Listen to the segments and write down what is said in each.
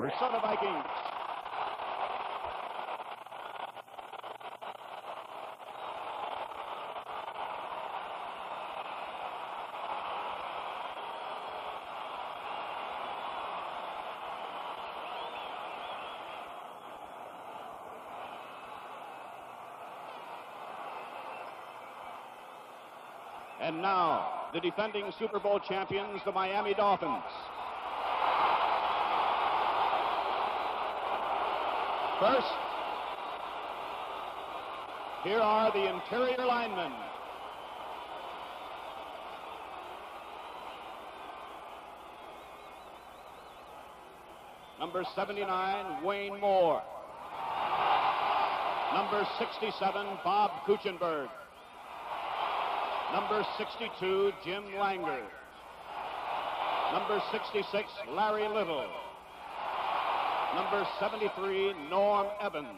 Minnesota Vikings. And now, the defending Super Bowl champions, the Miami Dolphins. First, here are the interior linemen. Number 79, Wayne Moore. Number 67, Bob Kuchenberg. Number 62, Jim Langer. Number 66, Larry Little. Number 73, Norm Evans.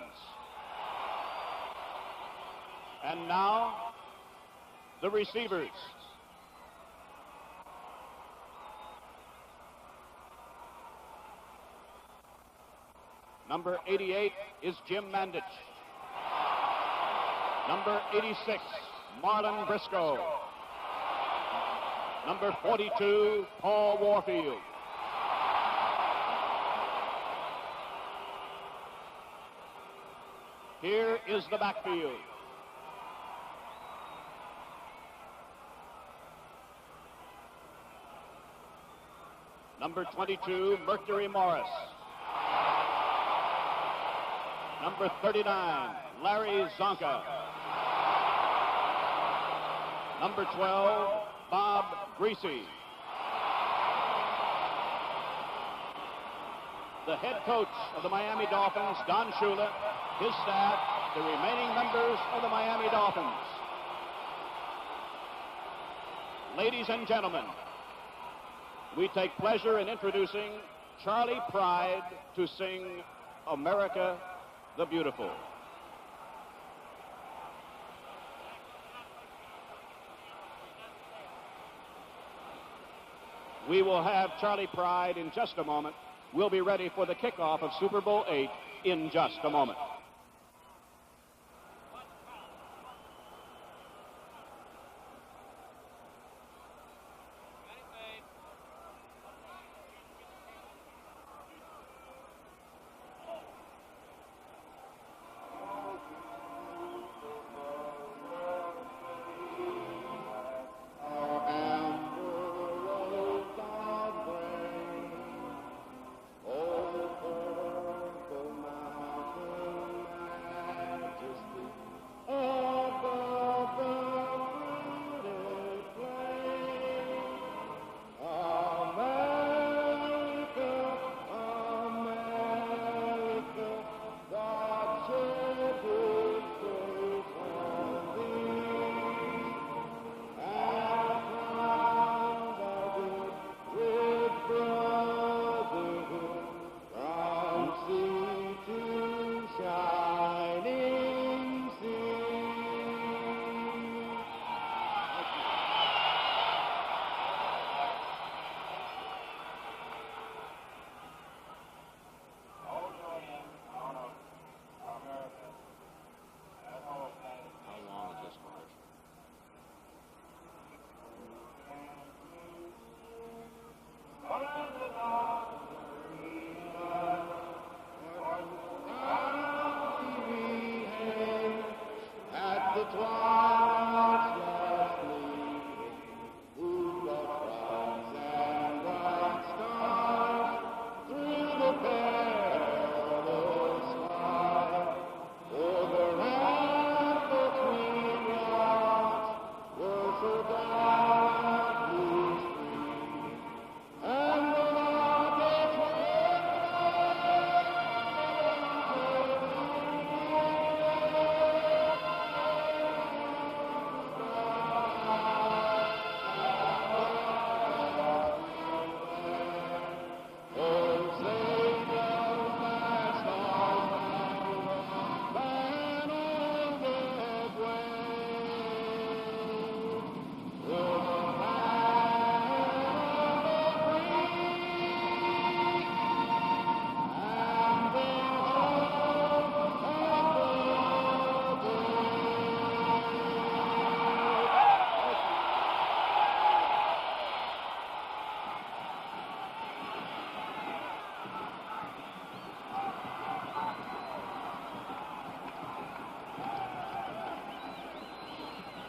And now, the receivers. Number 88 is Jim Mandich. Number 86, Marlon Briscoe. Number 42, Paul Warfield. Here is the backfield. Number 22, Mercury Morris. Number 39, Larry Zonka. Number 12, Bob Greasy. The head coach of the Miami Dolphins, Don Shula, his staff, the remaining members of the Miami Dolphins. Ladies and gentlemen, we take pleasure in introducing Charlie Pride to sing America the Beautiful. We will have Charlie Pride in just a moment. We'll be ready for the kickoff of Super Bowl VIII in just a moment.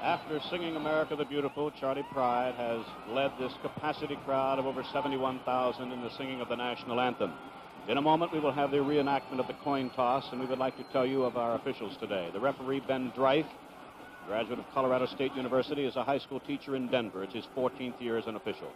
After singing America the Beautiful, Charlie Pride has led this capacity crowd of over 71,000 in the singing of the national anthem. In a moment, we will have the reenactment of the coin toss, and we would like to tell you of our officials today. The referee, Ben Dreif, graduate of Colorado State University, is a high school teacher in Denver. It's his 14th year as an official.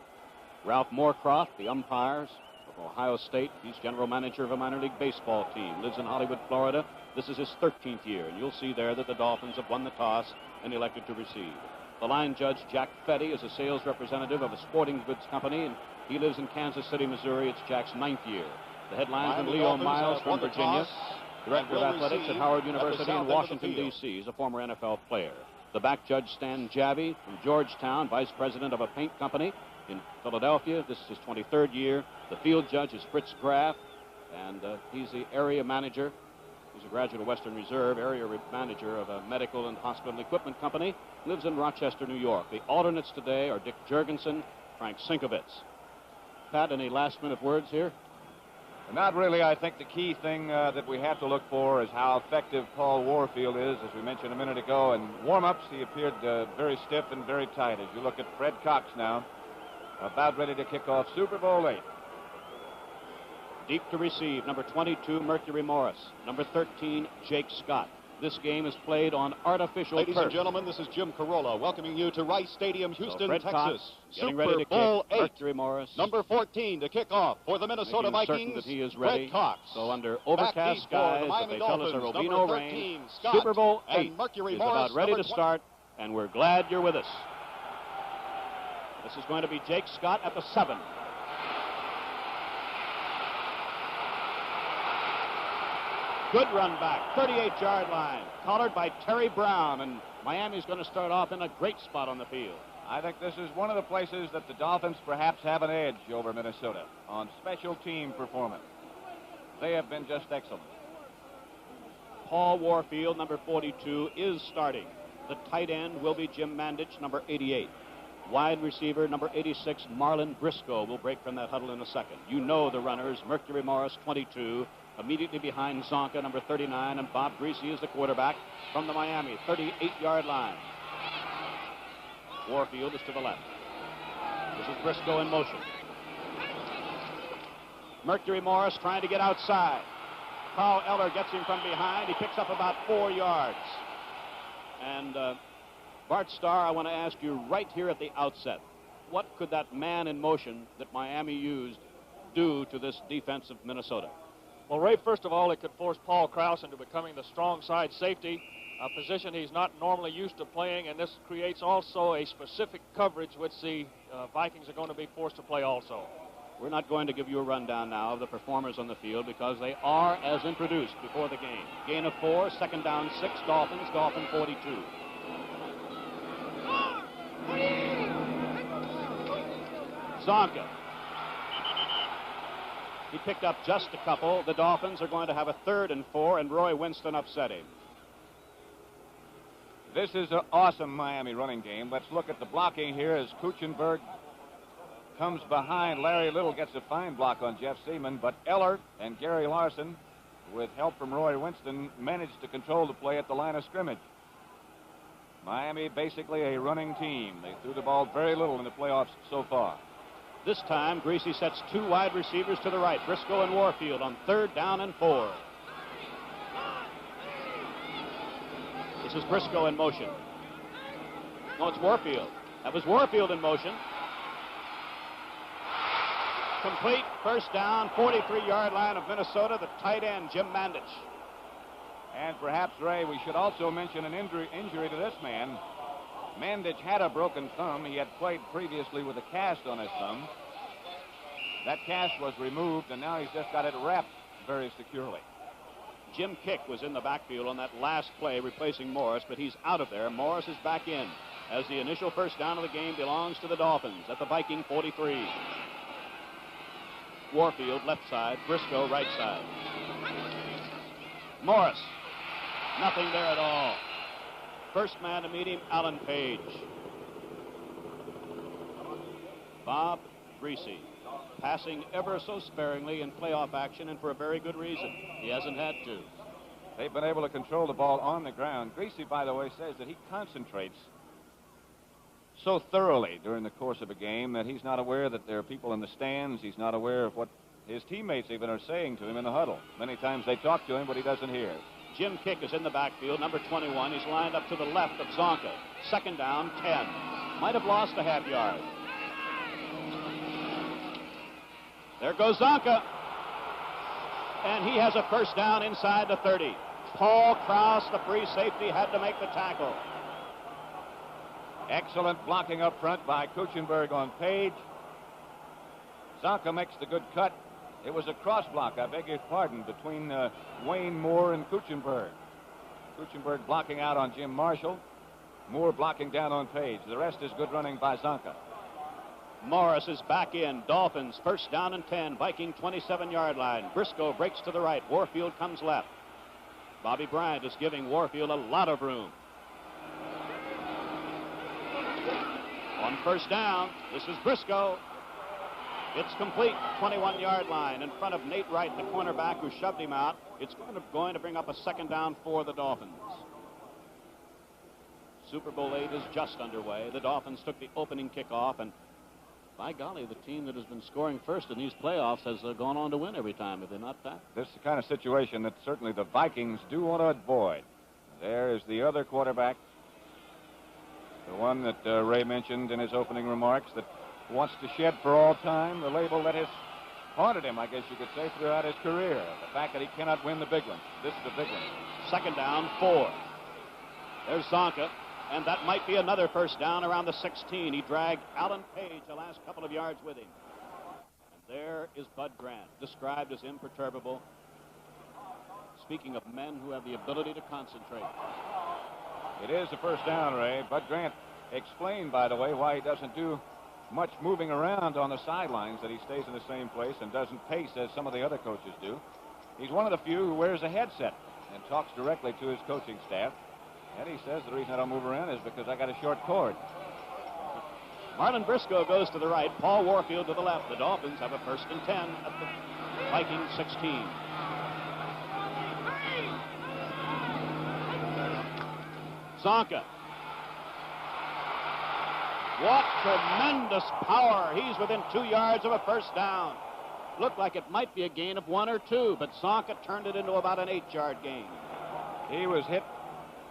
Ralph Moorcroft, the umpires from Ohio State. He's general manager of a minor league baseball team, lives in Hollywood, Florida. This is his 13th year, and you'll see there that the Dolphins have won the toss and elected to receive. The line judge, Jack Fetty, is a sales representative of a sporting goods company, and he lives in Kansas City, Missouri. It's Jack's 9th year. The headlinesman, Leo Miles from Virginia, director of athletics at Howard University in Washington, D.C. He's a former NFL player. The back judge, Stan Javi from Georgetown, vice president of a paint company in Philadelphia. This is his 23rd year. The field judge is Fritz Graff, and he's the area manager. He's a graduate of Western Reserve, area manager of a medical and hospital equipment company. Lives in Rochester, New York. The alternates today are Dick Jurgensen, Frank Sienkiewicz. Pat, any last-minute words here? Not really. I think the key thing that we have to look for is how effective Paul Warfield is. As we mentioned a minute ago, in warm-ups, he appeared very stiff and very tight. As you look at Fred Cox now, about ready to kick off Super Bowl VIII. Deep to receive, number 22, Mercury Morris. Number 13, Jake Scott. This game is played on artificial Ladies turf. and gentlemen, this is Jim Carolla welcoming you to Rice Stadium, Houston, Fred Texas. Cox getting Super ready to Bowl kick. VIII. Mercury Morris. Number 14 to kick off for the Minnesota making Vikings. certain that he is ready. Fred Cox. So under Back overcast deep for skies, the but Miami they tell us Dolphins, there will be number no 13, rain. Scott, Super Bowl and VIII Mercury is Morris, about ready to number 20. start, and we're glad you're with us. This is going to be Jake Scott at the 7. Good run back, 38-yard line, collared by Terry Brown, and Miami's going to start off in a great spot on the field. I think this is one of the places that the Dolphins perhaps have an edge over Minnesota on special team performance. They have been just excellent. Paul Warfield, number 42, is starting. The tight end will be Jim Mandich, number 88. Wide receiver, number 86, Marlon Briscoe, will break from that huddle in a second. You know the runners, Mercury Morris, 22. Immediately behind Zonka, number 39, and Bob Greasy is the quarterback from the Miami 38-yard line. Warfield is to the left. This is Briscoe in motion. Mercury Morris trying to get outside. Carl Eller gets him from behind. He picks up about 4 yards. And Bart Starr, I want to ask you right here at the outset, what could that man in motion that Miami used do to this defense of Minnesota? Well, Ray, first of all, it could force Paul Krause into becoming the strong side safety, a position he's not normally used to playing, and this creates also a specific coverage which the Vikings are going to be forced to play also. We're not going to give you a rundown now of the performers on the field because they are as introduced before the game. Gain of 4, second down 6, Dolphins, Dolphin 42. Zonka. He picked up just a couple. The Dolphins are going to have a 3rd and 4, and Roy Winston upset him. This is an awesome Miami running game. Let's look at the blocking here as Kuchenberg comes behind. Larry Little gets a fine block on Jeff Seaman, but Eller and Gary Larson, with help from Roy Winston, managed to control the play at the line of scrimmage. Miami basically a running team. They threw the ball very little in the playoffs so far. This time, Greasy sets 2 wide receivers to the right, Briscoe and Warfield, on 3rd down and 4. This is Briscoe in motion. No, it's Warfield. That was Warfield in motion. Complete, first down, 43-yard line of Minnesota, the tight end, Jim Mandich. And perhaps, Ray, we should also mention an injury to this man. Mandich had a broken thumb. He had played previously with a cast on his thumb. That cast was removed, and now he's just got it wrapped very securely. Jim Kick was in the backfield on that last play, replacing Morris, but he's out of there. Morris is back in, as the initial first down of the game belongs to the Dolphins at the Viking 43. Warfield, left side. Briscoe, right side. Morris. Nothing there at all. First man to meet him, Alan Page. Bob Greasy, passing ever so sparingly in playoff action, and for a very good reason. He hasn't had to. They've been able to control the ball on the ground. Greasy, by the way, says that he concentrates so thoroughly during the course of a game that he's not aware that there are people in the stands. He's not aware of what his teammates even are saying to him in the huddle. Many times they talk to him, but he doesn't hear. Jim Kick is in the backfield, number 21. He's lined up to the left of Zonka. Second down, 10. Might have lost a half yard. There goes Zonka. And he has a first down inside the 30. Paul Krause, the free safety, had to make the tackle. Excellent blocking up front by Kuchenberg on Page. Zonka makes the good cut. It was a cross block, I beg your pardon, between Wayne Moore and Kuchenberg. Kuchenberg blocking out on Jim Marshall. Moore blocking down on Page. The rest is good running by Zonka. Morris is back in. Dolphins first down and 10. Viking 27-yard line. Briscoe breaks to the right. Warfield comes left. Bobby Bryant is giving Warfield a lot of room. On first down, this is Briscoe. It's complete, 21-yard line in front of Nate Wright, the cornerback who shoved him out. It's going to bring up a second down for the Dolphins. Super Bowl VIII is just underway. The Dolphins took the opening kickoff, and by golly, the team that has been scoring first in these playoffs has gone on to win every time, have they not, Pat? This is the kind of situation that certainly the Vikings do want to avoid. There is the other quarterback, the one that Ray mentioned in his opening remarks, that wants to shed for all time the label that has haunted him, I guess you could say, throughout his career. The fact that he cannot win the big one. This is the big one. Second down, 4. There's Zonka. And that might be another first down around the 16. He dragged Alan Page the last couple of yards with him. And there is Bud Grant, described as imperturbable. Speaking of men who have the ability to concentrate. It is the first down, Ray. Bud Grant explained, by the way, why he doesn't do much moving around on the sidelines, that he stays in the same place and doesn't pace as some of the other coaches do. He's one of the few who wears a headset and talks directly to his coaching staff. And he says the reason I don't move around is because I got a short cord. Marlon Briscoe goes to the right. Paul Warfield to the left. The Dolphins have a first and 10 at the Viking 16. Zonka. What tremendous power. He's within 2 yards of a first down. Looked like it might be a gain of 1 or 2, but Zonka turned it into about an 8-yard gain. He was hit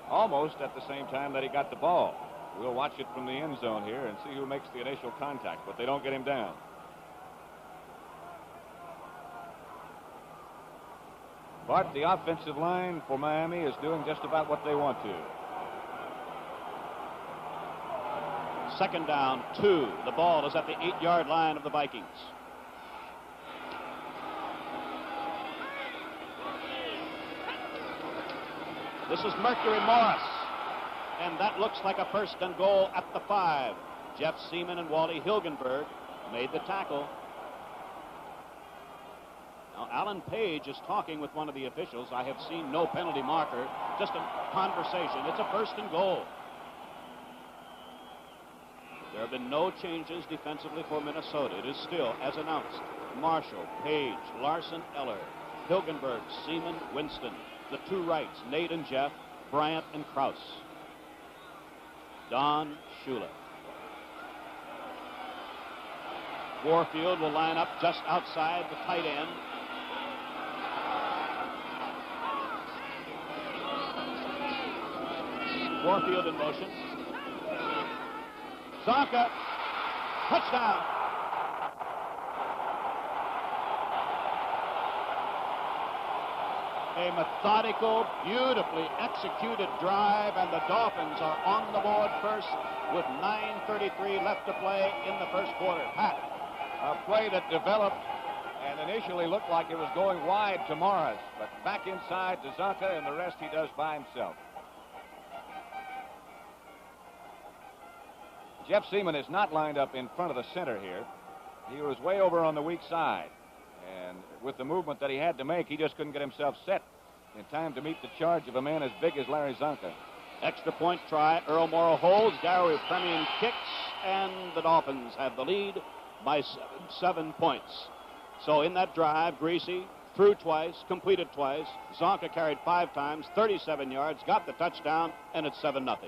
almost at the same time that he got the ball. We'll watch it from the end zone here and see who makes the initial contact, but they don't get him down. But the offensive line for Miami is doing just about what they want to. Second down, 2. The ball is at the 8-yard line of the Vikings. This is Mercury Morris, and that looks like a first and goal at the 5. Jeff Seaman and Wally Hilgenberg made the tackle. Now, Alan Page is talking with one of the officials. I have seen no penalty marker, just a conversation. It's a first and goal. There have been no changes defensively for Minnesota. It is still, as announced, Marshall, Page, Larson, Eller, Hilgenberg, Seaman, Winston. The 2 rights, Nate and Jeff, Bryant and Krause. Don Shula. Warfield will line up just outside the tight end. Warfield in motion. Zonka. Touchdown. A methodical, beautifully executed drive, and the Dolphins are on the board first with 9:33 left to play in the first quarter. Pat. A play that developed and initially looked like it was going wide to Morris, but back inside to Zonka, and the rest he does by himself. Jeff Seaman is not lined up in front of the center here. He was way over on the weak side. And with the movement that he had to make, he just couldn't get himself set in time to meet the charge of a man as big as Larry Zonka. Extra point try. Earl Morrow holds. Gary Premium kicks, and the Dolphins have the lead by 7 points. So in that drive, Greasy threw twice, completed twice. Zonka carried 5 times, 37 yards, got the touchdown, and it's 7-0.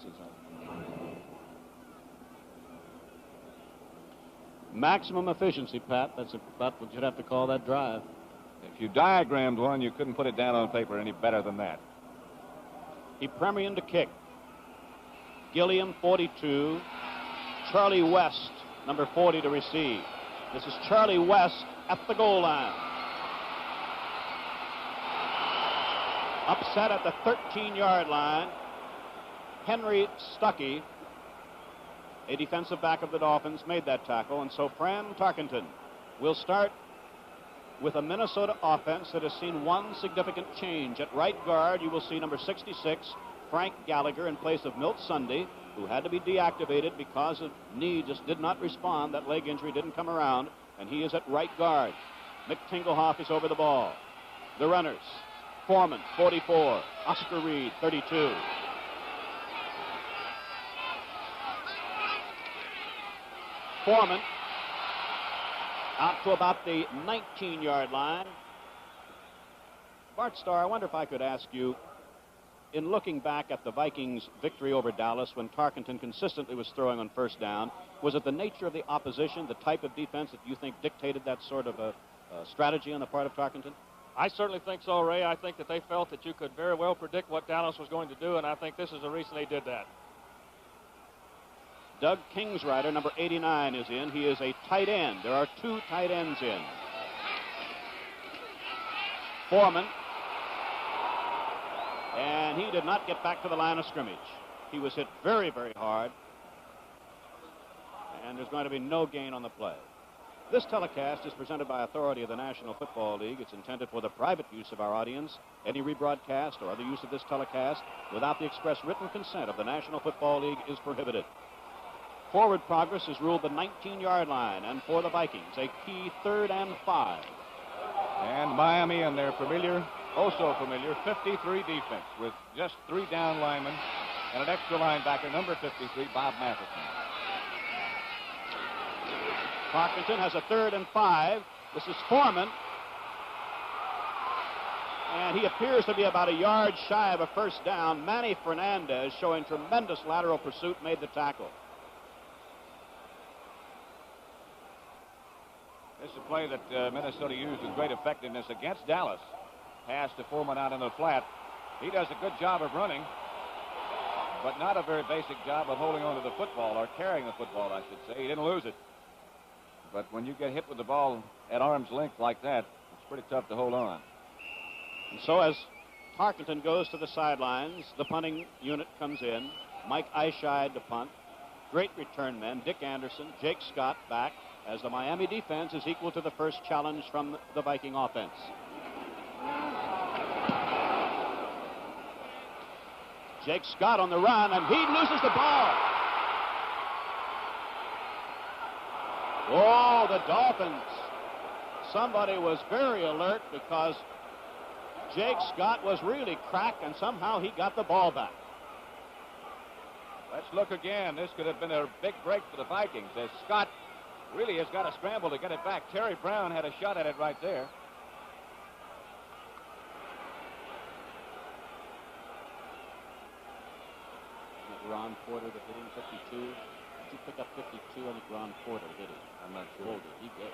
passes. Maximum efficiency, Pat. That's about what you'd have to call that drive. If you diagrammed one, you couldn't put it down on paper any better than that. Epremian to kick. Gilliam, 42. Charlie West, number 40, to receive. This is Charlie West at the goal line. Upset at the 13-yard line. Henry Stuckey, a defensive back of the Dolphins, made that tackle. And so Fran Tarkenton will start with a Minnesota offense that has seen one significant change. At right guard, you will see number 66, Frank Gallagher, in place of Milt Sunday, who had to be deactivated because of knee, just did not respond. That leg injury didn't come around, and he is at right guard. Mick Tingelhoff is over the ball. The runners, Foreman, 44, Oscar Reed, 32. Foreman out to about the 19-yard line. Bart Starr, I wonder if I could ask you, in looking back at the Vikings' victory over Dallas when Tarkenton consistently was throwing on first down, was it the nature of the opposition, the type of defense that you think dictated that sort of a strategy on the part of Tarkenton? I certainly think so, Ray. I think that they felt that you could very well predict what Dallas was going to do, and I think this is the reason they did that. Doug Kingsrider, number 89, is in. He is a tight end. There are two tight ends in. Foreman. And he did not get back to the line of scrimmage. He was hit very, very hard. And there's going to be no gain on the play. This telecast is presented by authority of the National Football League. It's intended for the private use of our audience. Any rebroadcast or other use of this telecast without the express written consent of the National Football League is prohibited. Forward progress is ruled the 19-yard line, and for the Vikings, a key 3rd and 5. And Miami and their familiar, oh so familiar, 53 defense with just 3 down linemen and an extra linebacker, number 53, Bob Matheson. Tarkenton has a 3rd and 5. This is Foreman. And he appears to be about a yard shy of a first down. Manny Fernandez, showing tremendous lateral pursuit, made the tackle. This is a play that Minnesota used with great effectiveness against Dallas. Pass to Foreman out in the flat. He does a good job of running, but not a very basic job of holding on to the football, or carrying the football, I should say. He didn't lose it. But when you get hit with the ball at arm's length like that, it's pretty tough to hold on. And so as Tarkenton goes to the sidelines, the punting unit comes in. Mike Eischeid to punt. Great return men. Dick Anderson, Jake Scott back, as the Miami defense is equal to the first challenge from the Viking offense. Jake Scott on the run, and he loses the ball. Oh, the Dolphins. Somebody was very alert because Jake Scott was really cracked, and somehow he got the ball back. Let's look again. This could have been a big break for the Vikings, as Scott really has got to scramble to get it back. Terry Brown had a shot at it right there. Ron Porter that hit him 52. Did you pick up 52? I think Ron Porter hit him. I'm not sure. Hold it. He got it.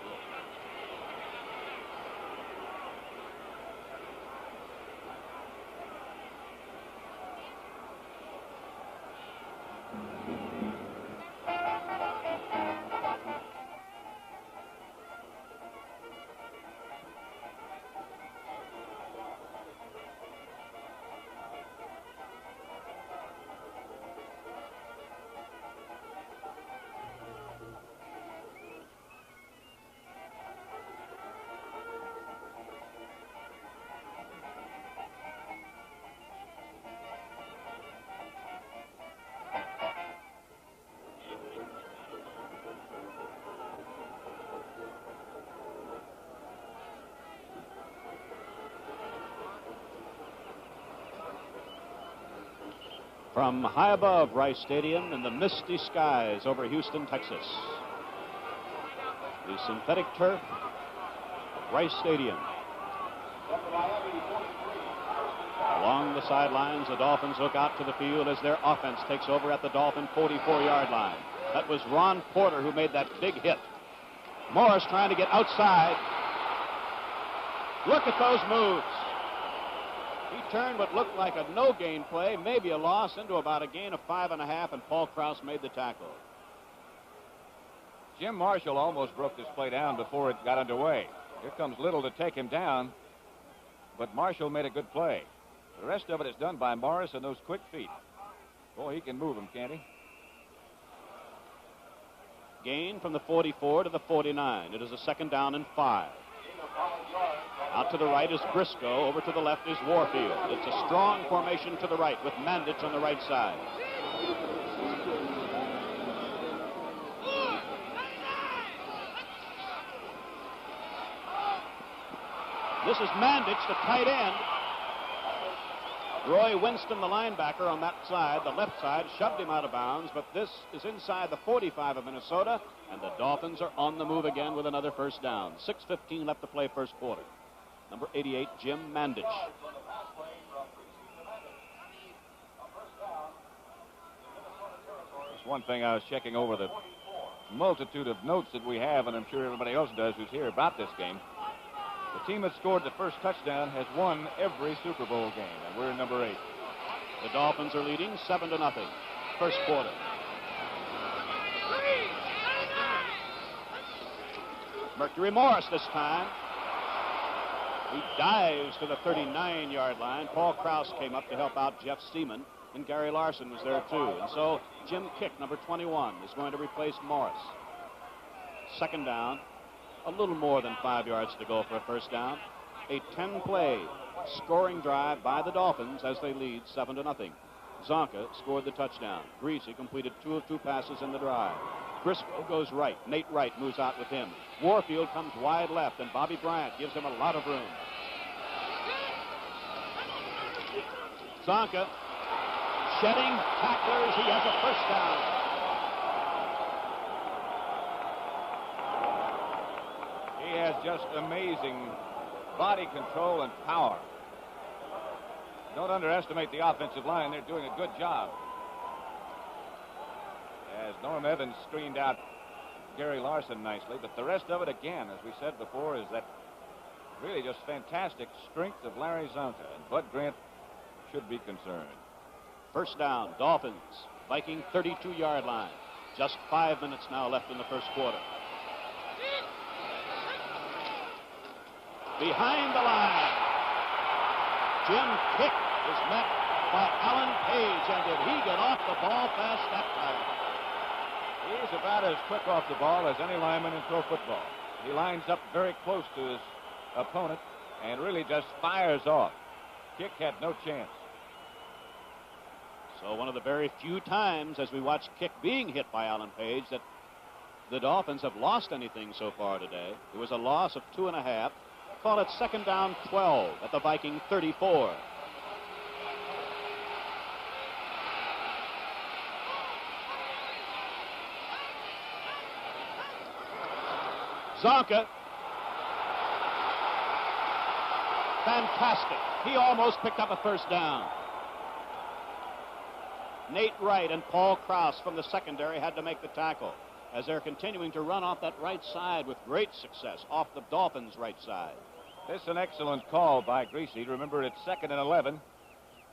From high above Rice Stadium in the misty skies over Houston, Texas, the synthetic turf of Rice Stadium. Along the sidelines, the Dolphins look out to the field as their offense takes over at the Dolphin 44-yard line. That was Ron Porter who made that big hit. Morris trying to get outside. Look at those moves. He turned what looked like a no-gain play, maybe a loss, into about a gain of 5.5, and Paul Krause made the tackle. Jim Marshall almost broke this play down before it got underway. Here comes Little to take him down, but Marshall made a good play. The rest of it is done by Morris and those quick feet. Boy, he can move them, can't he? Gain from the 44 to the 49. It is a 2nd down and 5. Out to the right is Briscoe. Over to the left is Warfield. It's a strong formation to the right with Mandich on the right side. This is Mandich, the tight end. Roy Winston, the linebacker, on that side, the left side, shoved him out of bounds, but this is inside the 45 of Minnesota, and the Dolphins are on the move again with another 1st down. 6:15 left to play first quarter. Number 88, Jim Mandich. That's one thing I was checking over the multitude of notes that we have, and I'm sure everybody else does who's here about this game. The team that scored the first touchdown has won every Super Bowl game, and we're in number 8. The Dolphins are leading 7-0. First quarter. Mercury Morris this time. He dives to the 39-yard line. Paul Krause came up to help out Jeff Seaman, and Gary Larson was there too. And so Jim Kick, number 21, is going to replace Morris. 2nd down. A little more than 5 yards to go for a 1st down. A 10-play scoring drive by the Dolphins as they lead 7-0. Zonka scored the touchdown. Greasy completed 2 of 2 passes in the drive. Briscoe goes right. Nate Wright moves out with him. Warfield comes wide left, and Bobby Bryant gives him a lot of room. Zonka shedding tacklers. He has a 1st down. He has just amazing body control and power. Don't underestimate the offensive line. They're doing a good job. As Norm Evans screened out Gary Larson nicely, but the rest of it, again, as we said before, is that really just fantastic strength of Larry Zonka, and Bud Grant should be concerned. 1st down, Dolphins, Viking 32-yard line. Just 5 minutes now left in the first quarter. Behind the line, Jim Kick is met by Alan Page, and did he get off the ball fast that time? He's about as quick off the ball as any lineman in pro football. He lines up very close to his opponent and really just fires off. Kick had no chance. So one of the very few times as we watch Kick being hit by Alan Page that the Dolphins have lost anything so far today. It was a loss of 2.5. Call it 2nd down 12 at the Viking 34. Zonka. Fantastic. He almost picked up a 1st down. Nate Wright and Paul Krause from the secondary had to make the tackle as they're continuing to run off that right side with great success off the Dolphins' right side. This is an excellent call by Greasy. Remember, it's 2nd and 11,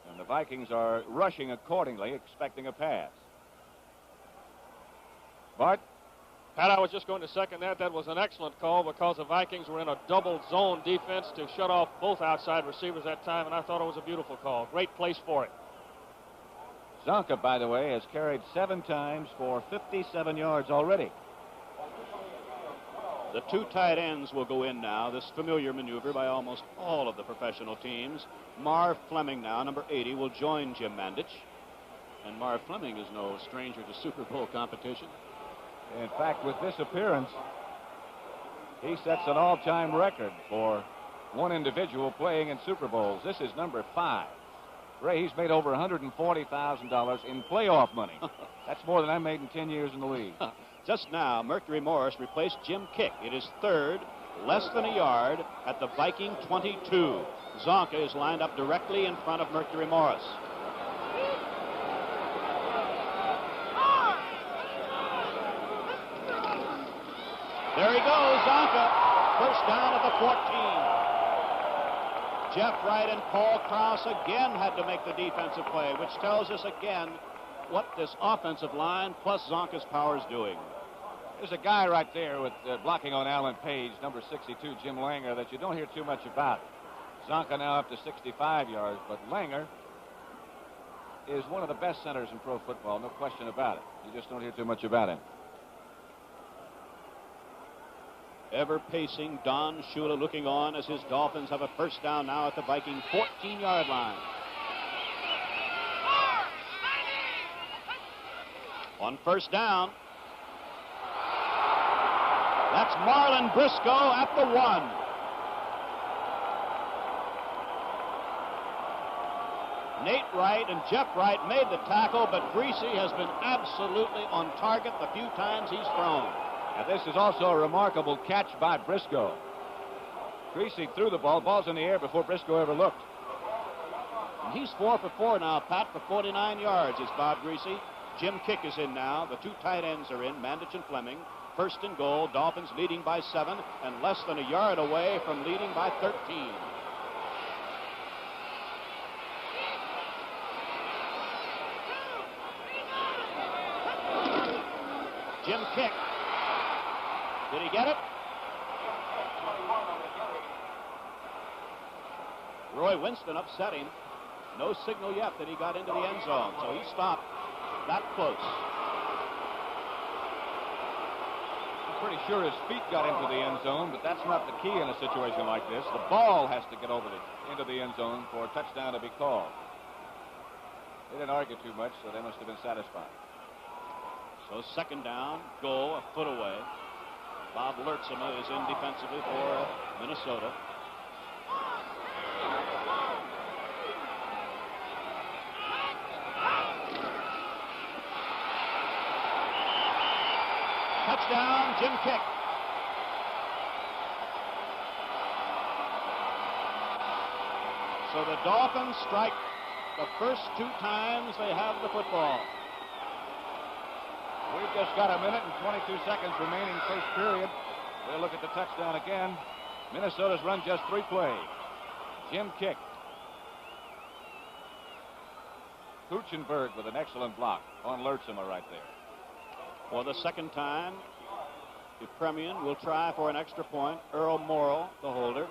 and the Vikings are rushing accordingly, expecting a pass. Bart? Pat, I was just going to second that. That was an excellent call because the Vikings were in a double zone defense to shut off both outside receivers that time, and I thought it was a beautiful call. Great place for it. Zonka, by the way, has carried 7 times for 57 yards already. The 2 tight ends will go in now. This familiar maneuver by almost all of the professional teams. Marv Fleming now, number 80, will join Jim Mandich. And Marv Fleming is no stranger to Super Bowl competition. In fact, with this appearance, he sets an all-time record for one individual playing in Super Bowls. This is number 5. Ray, he's made over $140,000 in playoff money. That's more than I made in 10 years in the league. Just now, Mercury Morris replaced Jim Kick. It is 3rd less than a yard at the Viking 22. Zonka is lined up directly in front of Mercury Morris. There he goes, Zonka. First down at the 14. Jeff Wright and Paul Krause again had to make the defensive play, which tells us again what this offensive line plus Zonka's power is doing. There's a guy right there with blocking on Alan Page, number 62, Jim Langer, that you don't hear too much about. Zonka now up to 65 yards, but Langer is one of the best centers in pro football, no question about it. You just don't hear too much about him. Ever pacing Don Shula looking on as his Dolphins have a first down now at the Viking 14-yard line. On first down, that's Marlon Briscoe at the 1. Nate Wright and Jeff Wright made the tackle, but Greasy has been absolutely on target the few times he's thrown. And this is also a remarkable catch by Briscoe. Greasy threw the ball. Ball's in the air before Briscoe ever looked. And he's 4 for 4 now, Pat, for 49 yards is Bob Greasy. Jim Kick is in now. The two tight ends are in, Mandich and Fleming. First and goal, Dolphins leading by 7 and less than a yard away from leading by 13. Jim Kick. Did he get it? Roy Winston upset him. No signal yet that he got into the end zone, so he stopped that close. I'm pretty sure his feet got into the end zone, but that's not the key in a situation like this. The ball has to get into the end zone for a touchdown to be called. They didn't argue too much, so they must have been satisfied. So second down, goal a foot away. Bob Lertzema is in defensively for Minnesota. Touchdown, Jim Kick. So the Dolphins strike the first 2 times they have the football. We've just got a minute and 22 seconds remaining first period. We'll look at the touchdown again. Minnesota's run just 3 plays. Jim Kick. Kuchenberg with an excellent block on Lertzema right there. For the second time, the Premian will try for an extra point. Earl Morrill, the holder.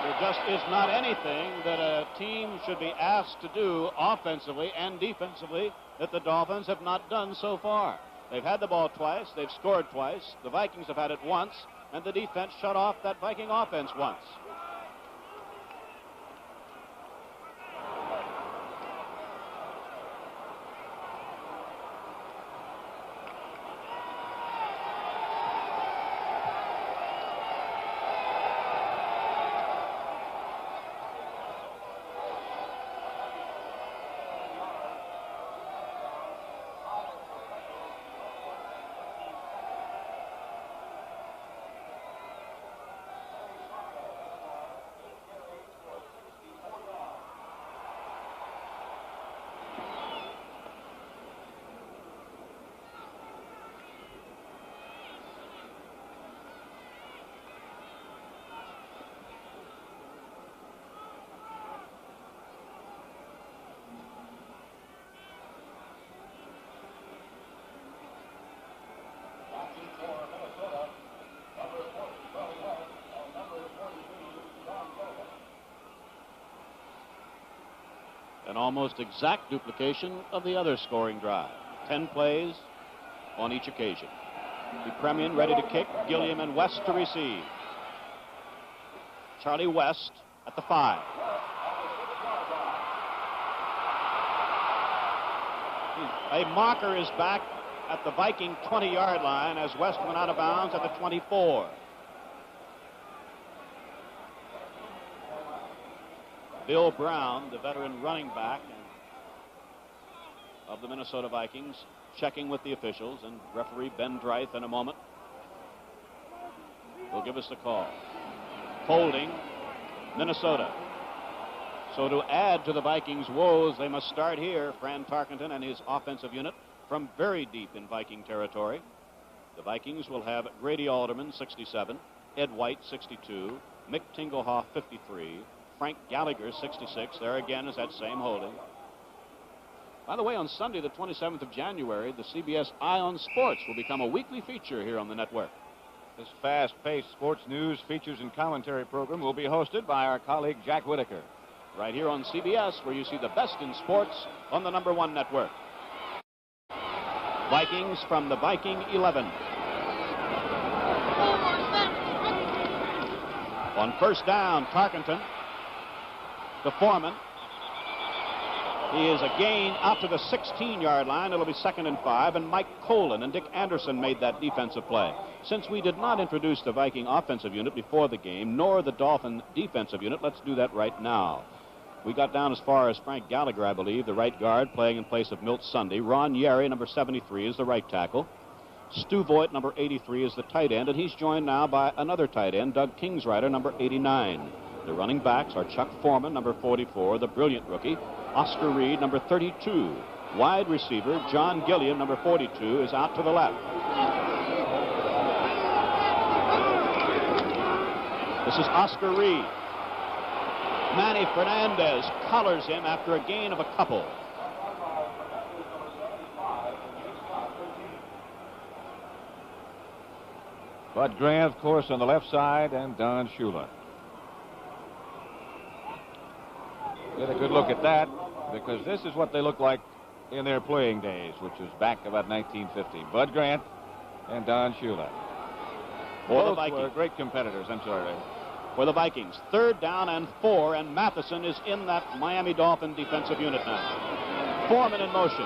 There just is not anything that a team should be asked to do offensively and defensively that the Dolphins have not done so far. They've had the ball twice. They've scored twice. The Vikings have had it once, and the defense shut off that Viking offense once. An almost exact duplication of the other scoring drive. 10 plays on each occasion. The Premian ready to kick. Gilliam and West to receive. Charlie West at the 5. A marker is back at the Viking 20-yard line as West went out of bounds at the 24. Bill Brown, the veteran running back of the Minnesota Vikings, checking with the officials, and referee Ben Dreith in a moment will give us the call. Holding Minnesota. So to add to the Vikings' woes, they must start here. Fran Tarkenton and his offensive unit from very deep in Viking territory. The Vikings will have Grady Alderman, 67, Ed White, 62, Mick Tingelhoff, 53, Frank Gallagher, 66. There again is that same holding. By the way, on Sunday, the 27th of January, the CBS Eye on Sports will become a weekly feature here on the network. This fast-paced sports news, features, and commentary program will be hosted by our colleague Jack Whitaker. Right here on CBS, where you see the best in sports on the #1 network. Vikings from the Viking 11. On first down, Tarkenton to Foreman. He is a gain out to the 16-yard line. It'll be 2nd and 5, and Mike Colin and Dick Anderson made that defensive play. Since we did not introduce the Viking offensive unit before the game, nor the Dolphin defensive unit, let's do that right now. We got down as far as Frank Gallagher, I believe, the right guard, playing in place of Milt Sunday. Ron Yeri, number 73, is the right tackle. Stu Voigt, number 83, is the tight end, and he's joined now by another tight end, Doug Kingsrider, number 89. The running backs are Chuck Foreman, number 44, the brilliant rookie. Oscar Reed, number 32. Wide receiver, John Gilliam, number 42, is out to the left. This is Oscar Reed. Manny Fernandez collars him after a gain of a couple. Bud Grant, of course, on the left side, and Don Shula. Get a good look at that, because this is what they look like in their playing days, which was back about 1950. Bud Grant and Don Shula. Both were great competitors. I'm sorry, Ray. For the Vikings, 3rd down and 4, and Matheson is in that Miami Dolphin defensive unit now. Foreman in motion.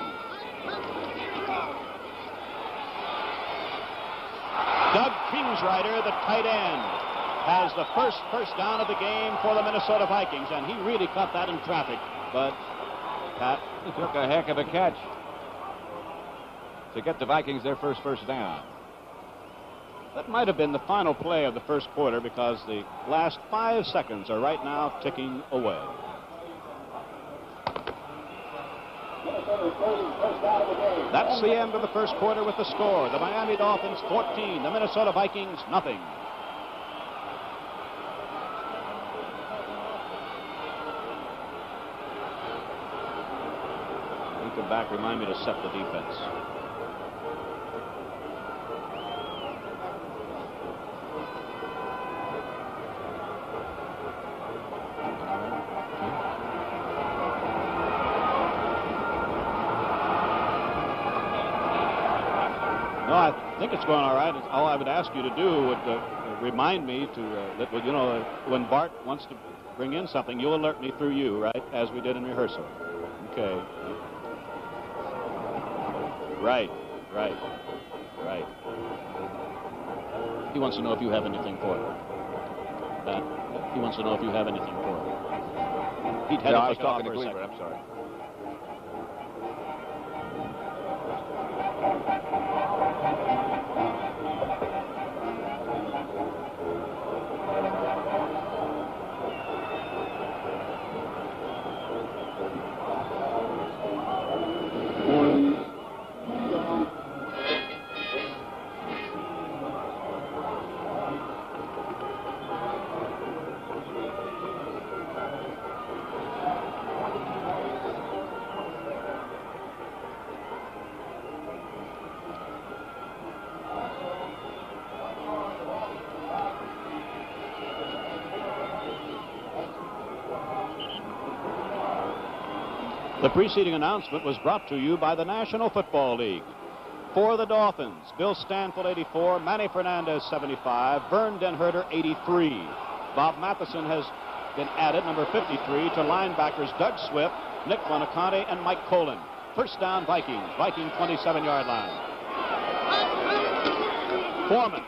Doug Kingsrider, the tight end, has the first down of the game for the Minnesota Vikings, and he really caught that in traffic. But Pat took a heck of a catch to get the Vikings their first down. That might have been the final play of the first quarter, because the last 5 seconds are right now ticking away. That's the end of the first quarter with the score. The Miami Dolphins 14, the Minnesota Vikings nothing. You come back, remind me to set the defense. No, I think it's going all right. All I would ask you to do would remind me to that, you know, when Bart wants to bring in something, you'll alert me through you, right, as we did in rehearsal. Okay. Right. He wants to know if you have anything for him. He wants to know if you have anything for him. He'd had I was talking to Gleaver. I'm sorry. The preceding announcement was brought to you by the National Football League. For the Dolphins, Bill Stanfield, 84, Manny Fernandez, 75, Vern Denherter, 83. Bob Matheson has been added, number 53, to linebackers Doug Swift, Nick Buonaconte, and Mike Colin. First down, Vikings. Viking 27-yard line. Foreman.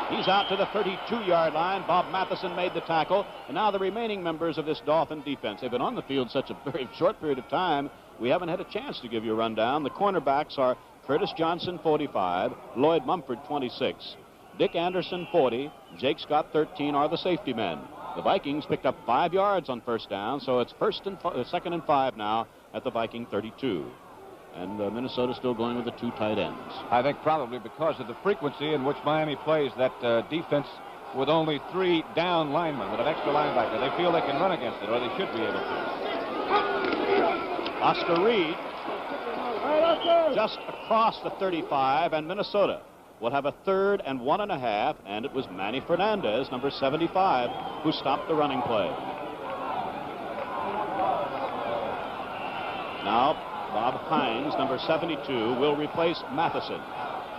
He's out to the 32-yard line. Bob Matheson made the tackle. And now the remaining members of this Dolphin defense. They've been on the field such a very short period of time, we haven't had a chance to give you a rundown. The cornerbacks are Curtis Johnson, 45, Lloyd Mumford, 26, Dick Anderson, 40, Jake Scott, 13 are the safety men. The Vikings picked up 5 yards on first down, so it's second and 5 now at the Viking 32. And Minnesota still going with the 2 tight ends. I think probably because of the frequency in which Miami plays that defense with only 3 down linemen, with an extra linebacker. They feel they can run against it, or they should be able to. Oscar Reed just across the 35, and Minnesota will have a 3rd and 1.5, and it was Manny Fernandez, number 75, who stopped the running play. Now, Bob Hines, number 72, will replace Matheson.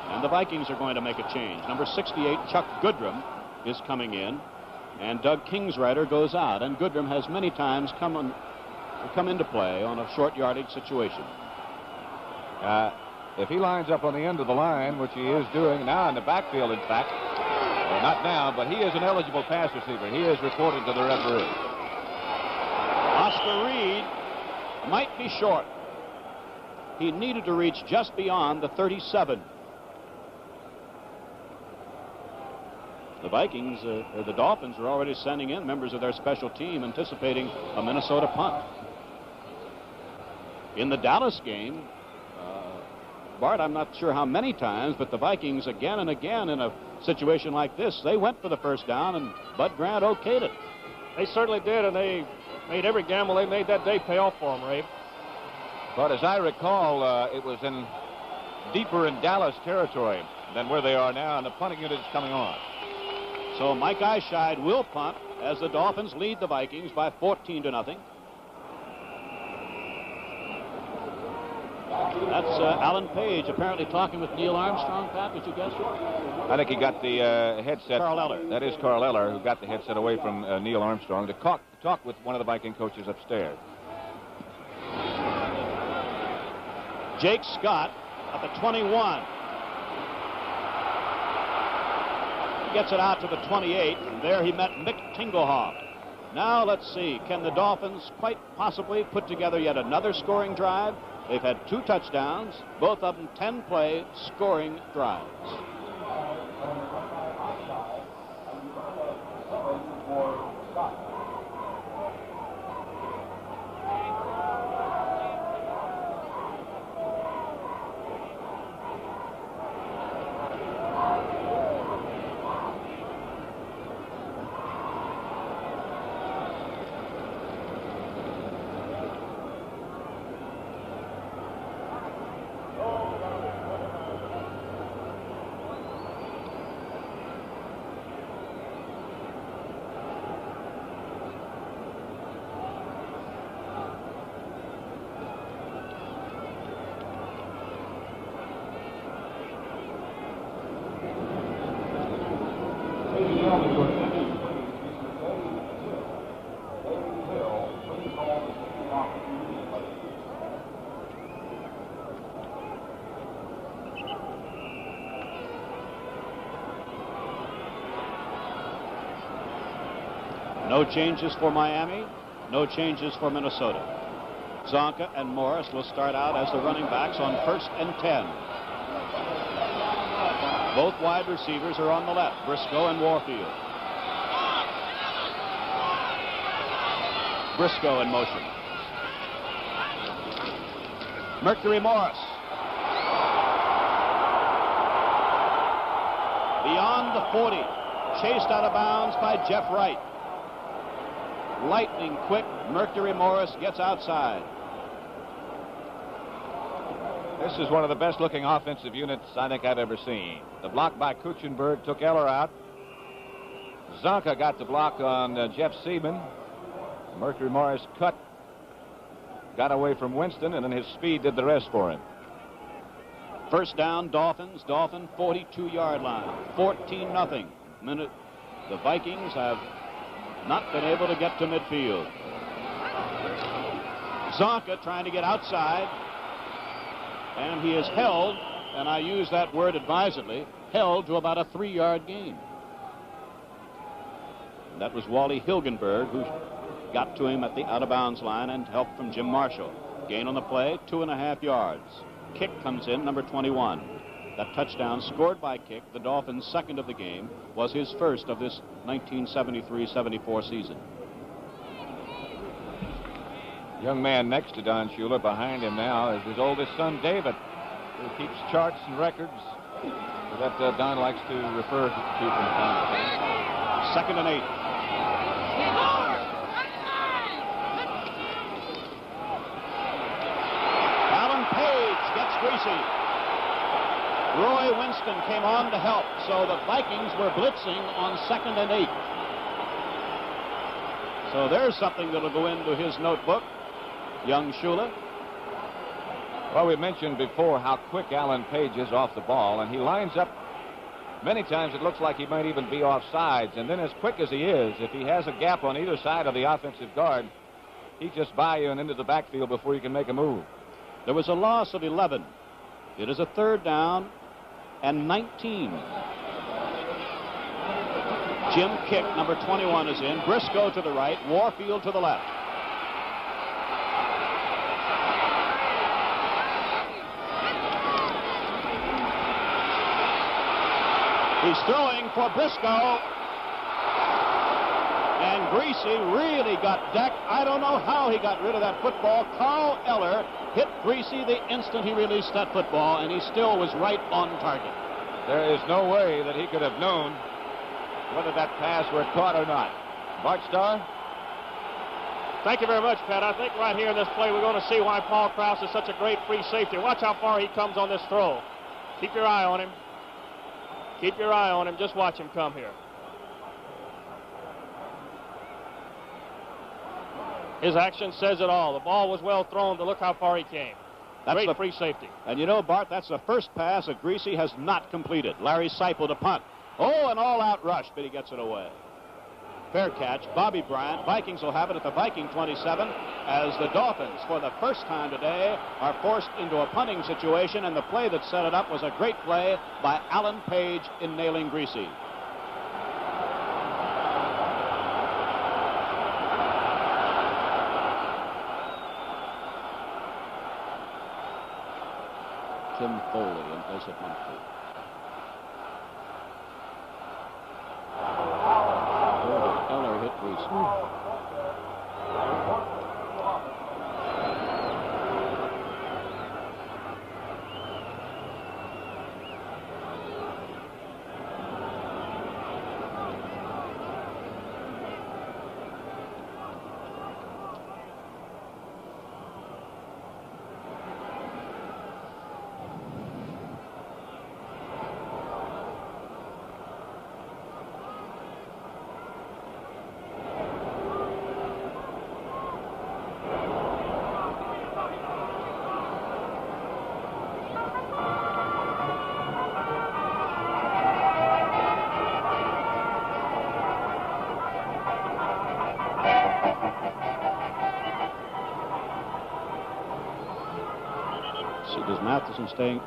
And the Vikings are going to make a change. Number 68, Chuck Goodrum, is coming in. And Doug Kingsrider goes out. And Goodrum has many times come into play on a short yardage situation. If he lines up on the end of the line, which he is doing now in the backfield, in fact, not now, but he is an eligible pass receiver. He is reported to the referee. Oscar Reed might be short. He needed to reach just beyond the 37. The Vikings, or the Dolphins, are already sending in members of their special team, anticipating a Minnesota punt. In the Dallas game, Bart, I'm not sure how many times, but the Vikings again and again in a situation like this, they went for the first down, and Bud Grant okayed it. They certainly did, and they made every gamble they made that day pay off for them, Ray. But as I recall, it was deeper in Dallas territory than where they are now, and the punting unit is coming on. So Mike Eyeshide will punt as the Dolphins lead the Vikings by 14-0. That's Alan Page apparently talking with Neil Armstrong. Pat, would you guess it? I think he got the headset. Carl Eller. That is Carl Eller, who got the headset away from Neil Armstrong to talk with one of the Viking coaches upstairs. Jake Scott at the 21. He gets it out to the 28, and there he met Mick Tingelhoff. Now let's see, can the Dolphins quite possibly put together yet another scoring drive? They've had 2 touchdowns, both of them 10-play scoring drives. No changes for Miami, no changes for Minnesota. Zonka and Morris will start out as the running backs on 1st and 10. Both wide receivers are on the left, Briscoe and Warfield. Briscoe in motion. Mercury Morris. Beyond the 40, chased out of bounds by Jeff Wright. Lightning quick, Mercury Morris gets outside. This is one of the best looking offensive units I think I've ever seen. The block by Kuchenberg took Eller out. Zonka got the block on Jeff Seaman. Mercury Morris cut, got away from Winston, and then his speed did the rest for him. First down, Dolphins. Dolphin 42-yard line. 14-0. The Vikings have not been able to get to midfield. Zonka trying to get outside, and he is held, and I use that word advisedly, held to about a 3-yard gain. That was Wally Hilgenberg, who got to him at the out-of-bounds line and help from Jim Marshall. Gain on the play, 2.5 yards. Kick comes in, number 21. That touchdown scored by Kick, the Dolphins' second of the game, was his first of this 1973-74 season. Young man next to Don Shula, behind him now, is his oldest son, David, who keeps charts and records that Don likes to refer to from time to time. 2nd and 8. Alan Page gets Greasy. Roy Winston came on to help, so the Vikings were blitzing on 2nd and 8. So there's something that'll go into his notebook, young Shula. Well, we mentioned before how quick Alan Page is off the ball, and he lines up. Many times it looks like he might even be off sides, and then as quick as he is, if he has a gap on either side of the offensive guard, he's just by you and into the backfield before you can make a move. There was a loss of 11. It is a 3rd down and 19. Jim Kick, number 21, is in. Briscoe to the right, Warfield to the left. He's throwing for Briscoe. And Greasy really got decked. I don't know how he got rid of that football. Carl Eller hit Greasy the instant he released that football, and he still was right on target. There is no way that he could have known whether that pass were caught or not. Bart Starr? Thank you very much, Pat. I think right here in this play we're going to see why Paul Krause is such a great free safety. Watch how far he comes on this throw. Keep your eye on him. Keep your eye on him. Just watch him come here. His action says it all. The ball was well thrown, but look how far he came. Great free safety. And you know, Bart, that's the first pass that Greasy has not completed. Larry Seipel to punt. Oh, an all-out rush, but he gets it away. Fair catch. Bobby Bryant. Vikings will have it at the Viking 27 as the Dolphins, for the first time today, are forced into a punting situation, and the play that set it up was a great play by Alan Page in nailing Greasy. Tim Foley in place of Humphrey. Eller hit Greasy. Does Matheson staying?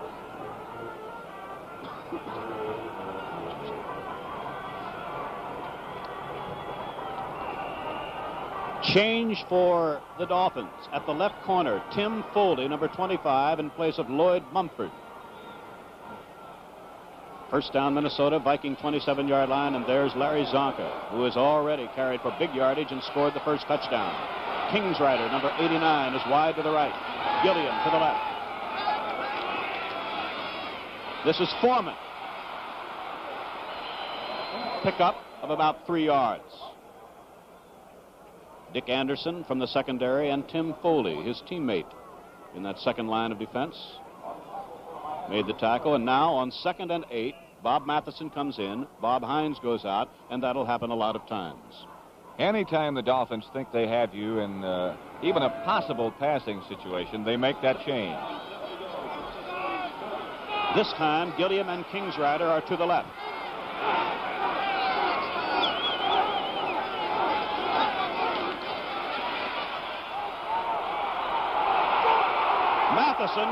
Change for the Dolphins. At the left corner, Tim Foley, number 25, in place of Lloyd Mumford. First down, Minnesota, Viking 27-yard line, and there's Larry Zonka, who has already carried for big yardage and scored the first touchdown. Kingsrider, number 89, is wide to the right. Gilliam to the left. This is Foreman. Pickup of about 3 yards. Dick Anderson from the secondary and Tim Foley, his teammate in that second line of defense, made the tackle. And now on 2nd and 8, Bob Matheson comes in, Bob Hines goes out, and that'll happen a lot of times. Anytime the Dolphins think they have you in even a possible passing situation, they make that change. This time, Gilliam and Kingsrider are to the left. Matheson,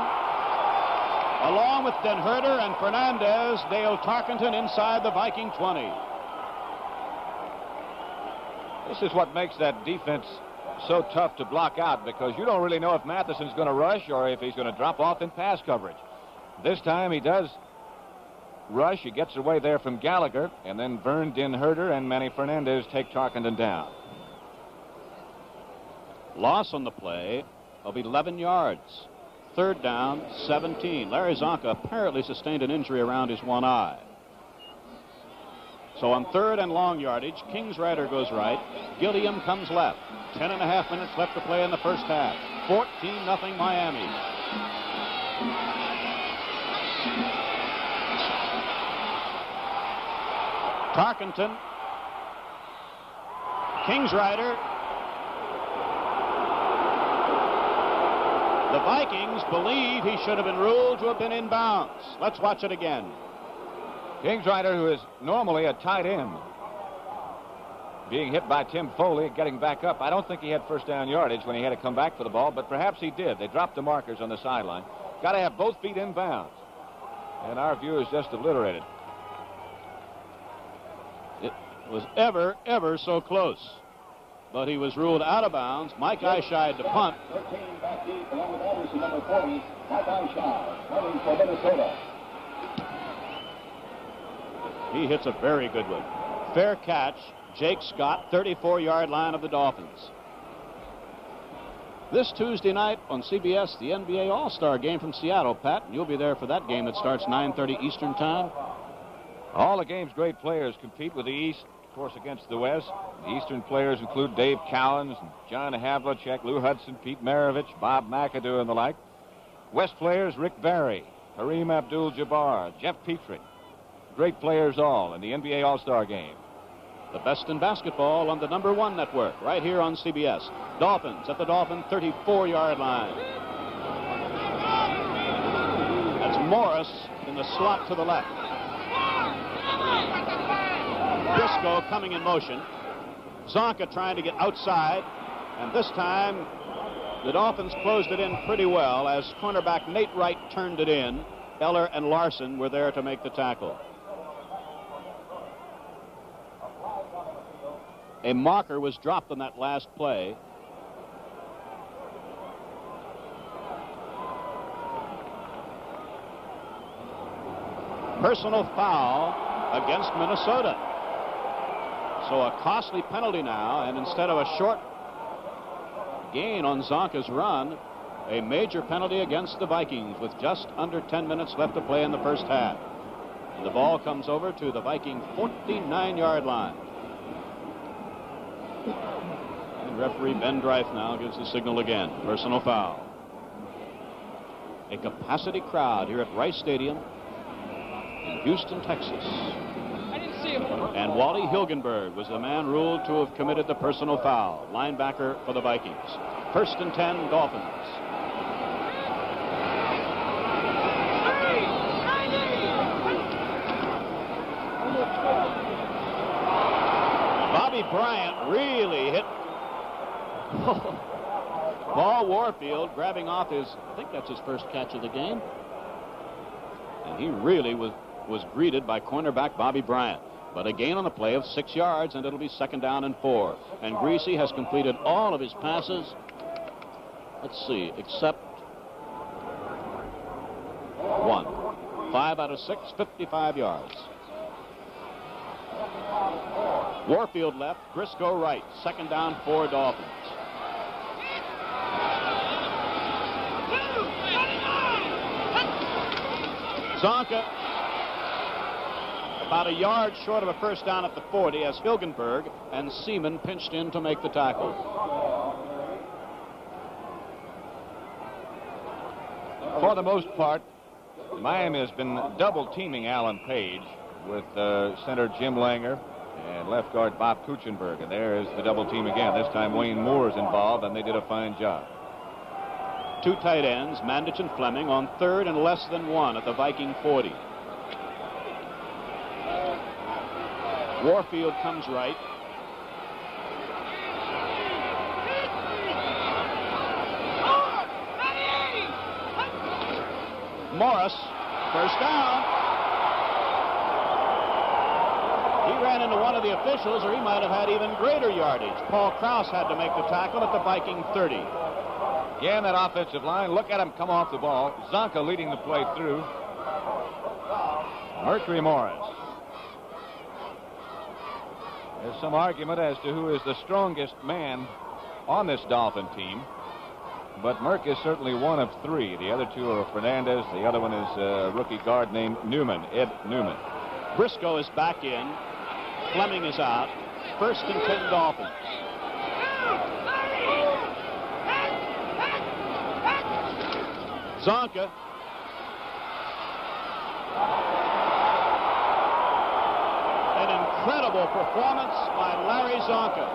along with Den Herder and Fernandez, Dale Tarkenton inside the Viking 20. This is what makes that defense so tough to block out, because you don't really know if Matheson's going to rush or if he's going to drop off in pass coverage. This time he does rush. He gets away there from Gallagher, and then Vern Dinherter and Manny Fernandez take Tarkenton down. Loss on the play of 11 yards. Third down, 17. Larry Zonka apparently sustained an injury around his one eye. So on third and long yardage, Kingsrider goes right. Gilliam comes left. 10.5 minutes left to play in the first half. 14-0 Miami. Tarkenton. Kingsrider. The Vikings believe he should have been ruled to have been in bounds. Let's watch it again. Kingsrider, who is normally a tight end, being hit by Tim Foley, getting back up. I don't think he had first down yardage when he had to come back for the ball, but perhaps he did. They dropped the markers on the sideline. Got to have both feet in bounds. And our view is just obliterated. It was ever so close. But he was ruled out of bounds. Mike Eyeshide to punt. 13 back deep, along with Anderson, number 40, Mike Eyeshide, running for Minnesota. He hits a very good one. Fair catch. Jake Scott, 34-yard line of the Dolphins. This Tuesday night on CBS, the NBA All-Star game from Seattle, Pat. You'll be there for that game that starts 9:30 Eastern Time. All the game's great players compete with the East, of course, against the West. The Eastern players include Dave Cowens, John Havlicek, Lou Hudson, Pete Maravich, Bob McAdoo, and the like. West players, Rick Barry, Kareem Abdul-Jabbar, Jeff Petrie. Great players all in the NBA All-Star game. The best in basketball on the #1 network, right here on CBS. Dolphins at the Dolphin 34-yard line. That's Morris in the slot to the left. Briscoe coming in motion. Zonka trying to get outside. And this time, the Dolphins closed it in pretty well as cornerback Nate Wright turned it in. Eller and Larson were there to make the tackle. A marker was dropped on that last play. Personal foul against Minnesota. So a costly penalty now, and instead of a short gain on Zonka's run, a major penalty against the Vikings with just under 10 minutes left to play in the first half. And the ball comes over to the Viking 49-yard line. And referee Ben Dreif now gives the signal again. Personal foul. A capacity crowd here at Rice Stadium in Houston, Texas. And Wally Hilgenberg was the man ruled to have committed the personal foul. Linebacker for the Vikings. 1st and 10, Dolphins. Bobby Bryant really hit Paul Warfield, grabbing off his, I think that's his first catch of the game. And he really was greeted by cornerback Bobby Bryant. But a gain on the play of 6 yards, and it'll be 2nd down and 4. And Greasy has completed all of his passes. Let's see, except one. 5 out of 6, 55 yards. Warfield left, Briscoe right. 2nd down, 4 Dolphins. Zonka about a yard short of a first down at the 40 as Hilgenberg and Seaman pinched in to make the tackle. For the most part, Miami has been double teaming Alan Page with center Jim Langer and left guard Bob Kuchenberg. And there is the double team again. This time Wayne Moore is involved, and they did a fine job. 2 tight ends, Mandich and Fleming, on 3rd and less than 1 at the Viking 40. Warfield comes right. Morris, first down. He ran into one of the officials, or he might have had even greater yardage. Paul Krause had to make the tackle at the Viking 30. Again, that offensive line. Look at him come off the ball. Zonka leading the play through. Mercury Morris. There's some argument as to who is the strongest man on this Dolphin team. But Merck is certainly one of three. The other two are Fernandez. The other one is a rookie guard named Newman, Ed Newman. Briscoe is back in. Fleming is out. 1st and 10 Dolphins. Zonka. An incredible performance by Larry Zonka.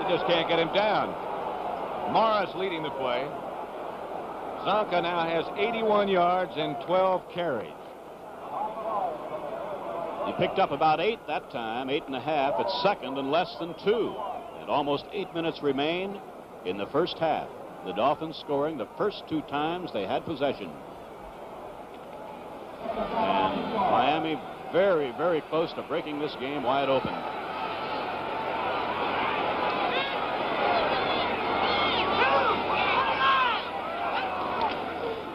They just can't get him down. Morris leading the play. Zonka now has 81 yards and 12 carries. He picked up about 8 that time, 8.5 at second and less than 2. And almost 8 minutes remain in the first half. The Dolphins scoring the first 2 times they had possession. And Miami very, very close to breaking this game wide open.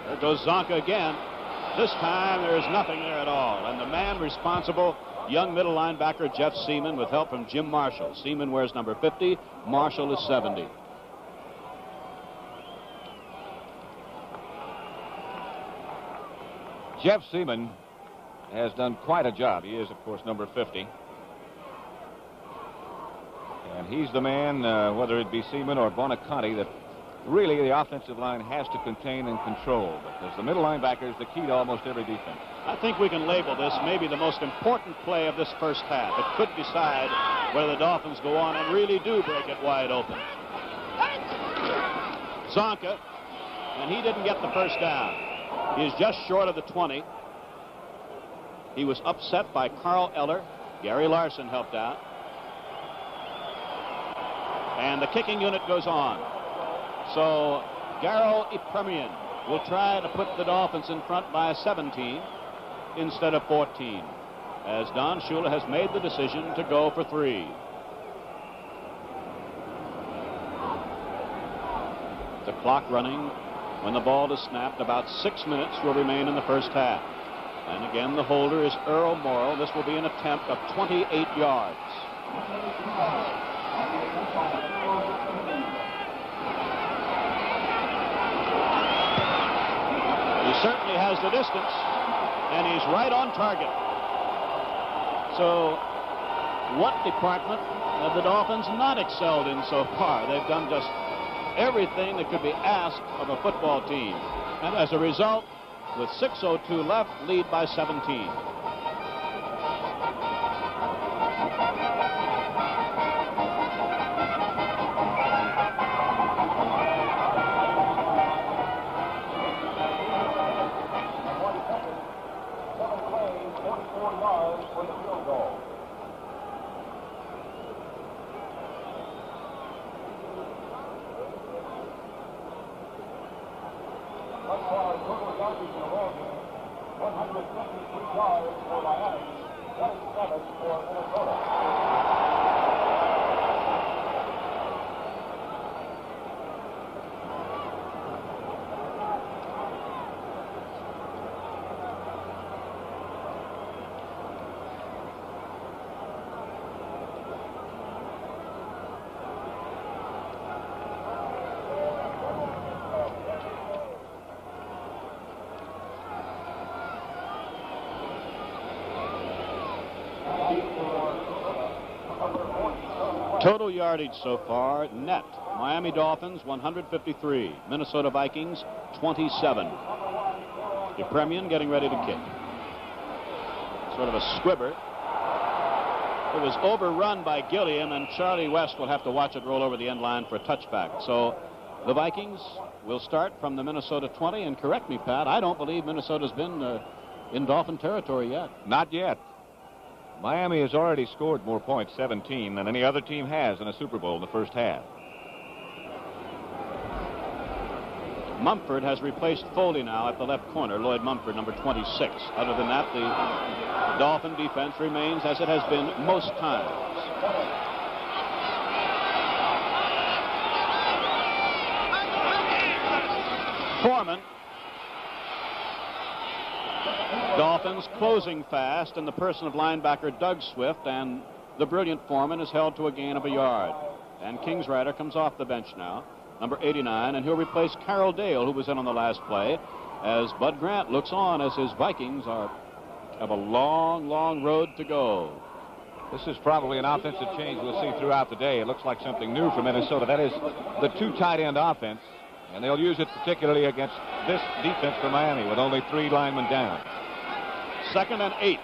There goes Zonka again. This time there is nothing there at all. And the man responsible, young middle linebacker Jeff Seaman, with help from Jim Marshall. Seaman wears number 50. Marshall is 70. Jeff Seaman has done quite a job. He is, of course, number 50. And he's the man, whether it be Seaman or Bonaconte, that really the offensive line has to contain and control, because the middle linebacker is the key to almost every defense. I think we can label this maybe the most important play of this first half. It could decide whether the Dolphins go on and really do break it wide open. Zonka, and he didn't get the first down. He is just short of the 20. He was upset by Carl Eller. Gary Larson helped out. And the kicking unit goes on. So Garo Ipremian will try to put the Dolphins in front by 17 instead of 14, as Don Shula has made the decision to go for 3. The clock running when the ball is snapped. About 6 minutes will remain in the first half. And again, the holder is Earl Morrill. This will be an attempt of 28 yards. He certainly has the distance, and he's right on target. So what department have the Dolphins not excelled in so far? They've done just everything that could be asked of a football team. And as a result, with 6:02 left, lead by 17. Total yardage so far, net. Miami Dolphins, 153. Minnesota Vikings, 27. Ipremian getting ready to kick. Sort of a squibber. It was overrun by Gilliam, and Charlie West will have to watch it roll over the end line for a touchback. So the Vikings will start from the Minnesota 20. And correct me, Pat, I don't believe Minnesota's been in Dolphin territory yet. Not yet. Miami has already scored more points, 17, than any other team has in a Super Bowl in the first half. Mumford has replaced Foley now at the left corner. Lloyd Mumford, number 26. Other than that, the Dolphin defense remains as it has been most times. Foreman. Dolphins closing fast in the person of linebacker Doug Swift, and the brilliant Foreman is held to a gain of a yard. And Kingsrider comes off the bench now, number 89, and he'll replace Carroll Dale, who was in on the last play, as Bud Grant looks on as his Vikings have a long, long road to go. This is probably an offensive change we'll see throughout the day. It looks like something new for Minnesota. That is the 2 tight end offense, and they'll use it particularly against this defense for Miami with only 3 linemen down. 2nd and 8.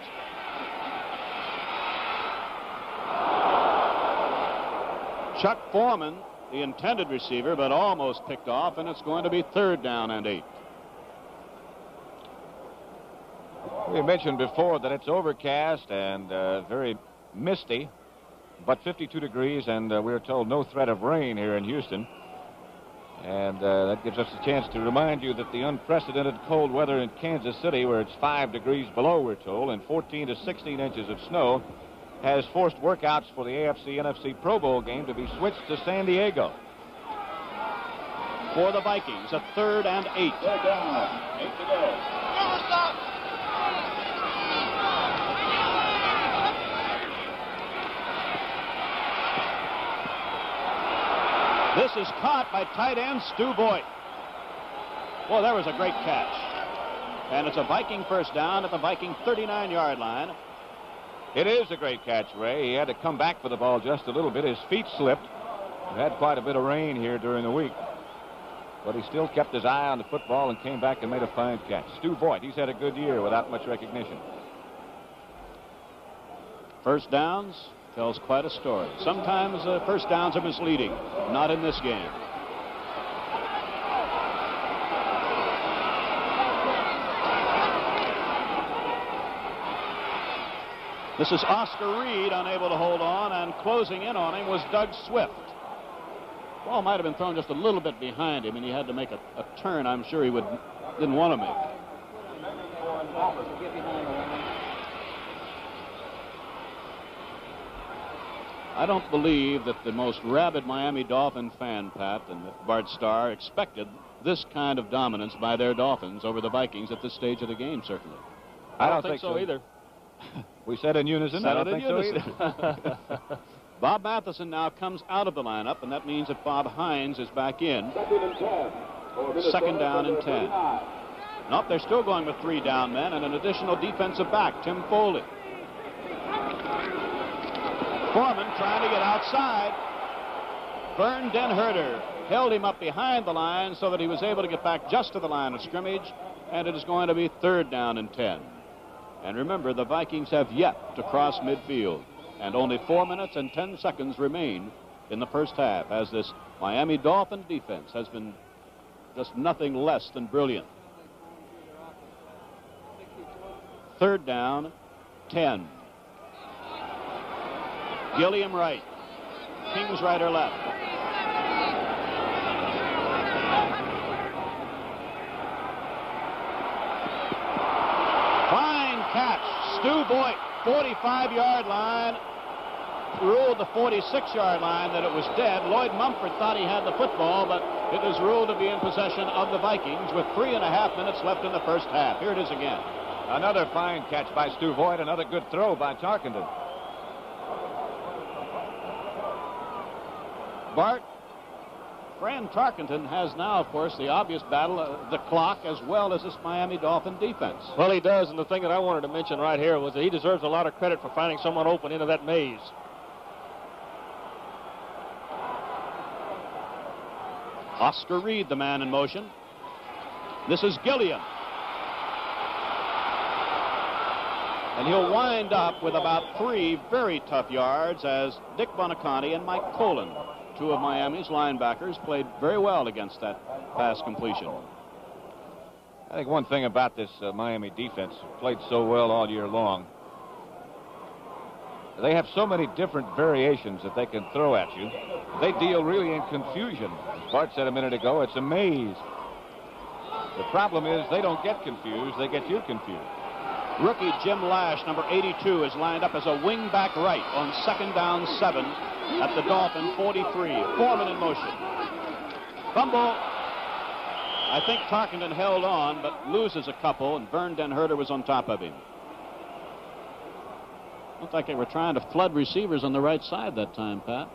Chuck Foreman, the intended receiver, but almost picked off, and it's going to be 3rd down and 8. We mentioned before that it's overcast and very misty, but 52 degrees, and we're told no threat of rain here in Houston. And that gives us a chance to remind you that the unprecedented cold weather in Kansas City, where it's 5 degrees below, we're told, and 14 to 16 inches of snow, has forced workouts for the AFC-NFC Pro Bowl game to be switched to San Diego. For the Vikings, a 3rd and 8. 3rd down, 8 to go. This is caught by tight end Stu Boyd. Well, there was a great catch. And it's a Viking first down at the Viking 39-yard line. It is a great catch, Ray. He had to come back for the ball just a little bit. His feet slipped. We had quite a bit of rain here during the week. But he still kept his eye on the football and came back and made a fine catch. Stu Boyd, he's had a good year without much recognition. First downs tells quite a story. Sometimes first downs are misleading. Not in this game. This is Oscar Reed, unable to hold on, and closing in on him was Doug Swift. Ball might have been thrown just a little bit behind him, and he had to make a turn I'm sure he didn't want to make. I don't believe that the most rabid Miami Dolphin fan, Pat, and Bart Starr expected this kind of dominance by their Dolphins over the Vikings at this stage of the game, certainly. I don't think so either. We said in unison. I don't think so either. Bob Matheson now comes out of the lineup, and that means that Bob Hines is back in. 2nd down and 10. Nope, they're still going with 3 down men and an additional defensive back, Tim Foley. Foreman trying to get outside. Vern Denherter held him up behind the line so that he was able to get back just to the line of scrimmage, and it is going to be 3rd down and 10. And remember, the Vikings have yet to cross midfield, and only 4 minutes and 10 seconds remain in the first half, as this Miami Dolphin defense has been just nothing less than brilliant. 3rd down, 10. Gilliam right. Kingsrider left. Fine catch. Stu Boyd, 45-yard line. Ruled the 46-yard line that it was dead. Lloyd Mumford thought he had the football, but it was ruled to be in possession of the Vikings with 3.5 minutes left in the first half. Here it is again. Another fine catch by Stu Boyd. Another good throw by Tarkenton. Bart, Fran Tarkenton has now, of course, the obvious battle of the clock as well as this Miami Dolphin defense. Well, he does, and the thing that I wanted to mention right here was that he deserves a lot of credit for finding someone open into that maze. Oscar Reed, the man in motion. This is Gilliam. And he'll wind up with about 3 very tough yards as Dick Bonaconti and Mike Colin, 2 of Miami's linebackers, played very well against that pass completion. I think one thing about this Miami defense, played so well all year long, they have so many different variations that they can throw at you. They deal really in confusion. As Bart said a minute ago, it's a maze. The problem is they don't get confused. They get you confused. Rookie Jim Lash, number 82, is lined up as a wing-back right on 2nd down 7 at the Dolphin 43. Foreman in motion. Fumble. I think Tarkenton held on, but loses a couple, and Vern Den Herder was on top of him. Looked like they were trying to flood receivers on the right side that time, Pat.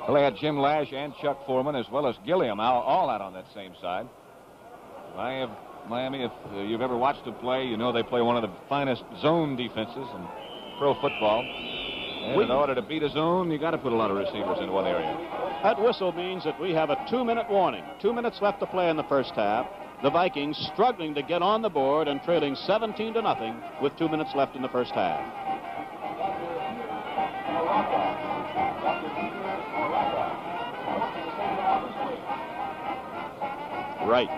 Well, they had Jim Lash and Chuck Foreman, as well as Gilliam, all out on that same side. Miami, if you've ever watched them play, you know they play one of the finest zone defenses in pro football. And in order to beat a zone, you got to put a lot of receivers in one area. That whistle means that we have a 2-minute warning. 2 minutes left to play in the first half. The Vikings struggling to get on the board and trailing 17-0 with 2 minutes left in the first half. Right.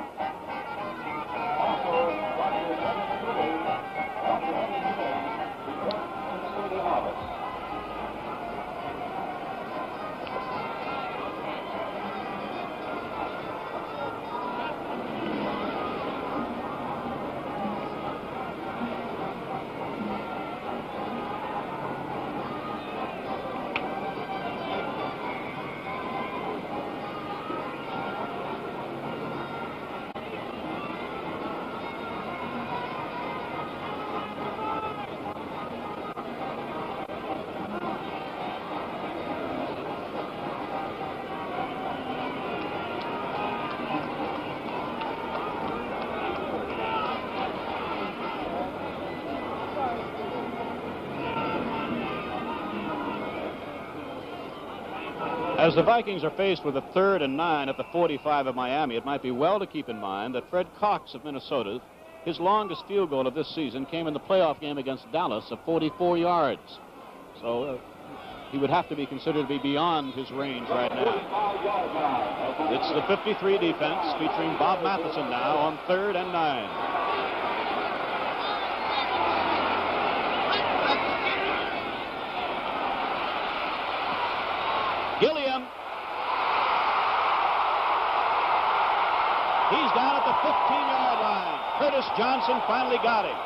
As the Vikings are faced with a 3rd and 9 at the 45 of Miami, it might be well to keep in mind that Fred Cox of Minnesota, his longest field goal of this season came in the playoff game against Dallas of 44 yards. So he would have to be considered to be beyond his range right now. It's the 53 defense featuring Bob Matheson now on 3rd and 9. Gilliam. He's down at the 15-yard line. Curtis Johnson finally got him.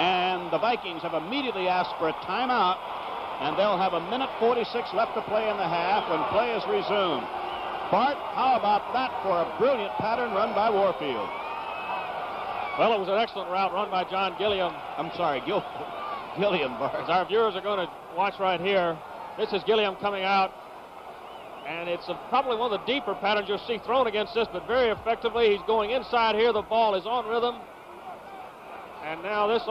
And the Vikings have immediately asked for a timeout, and they'll have 1:46 left to play in the half when play is resumed. Bart, how about that for a brilliant pattern run by Warfield? Well, it was an excellent route run by John Gilliam. I'm sorry, Gilliam, Bart. As our viewers are going to watch right here, this is Gilliam coming out, and it's probably one of the deeper patterns you'll see thrown against this, but very effectively. He's going inside here. The ball is on rhythm, and now this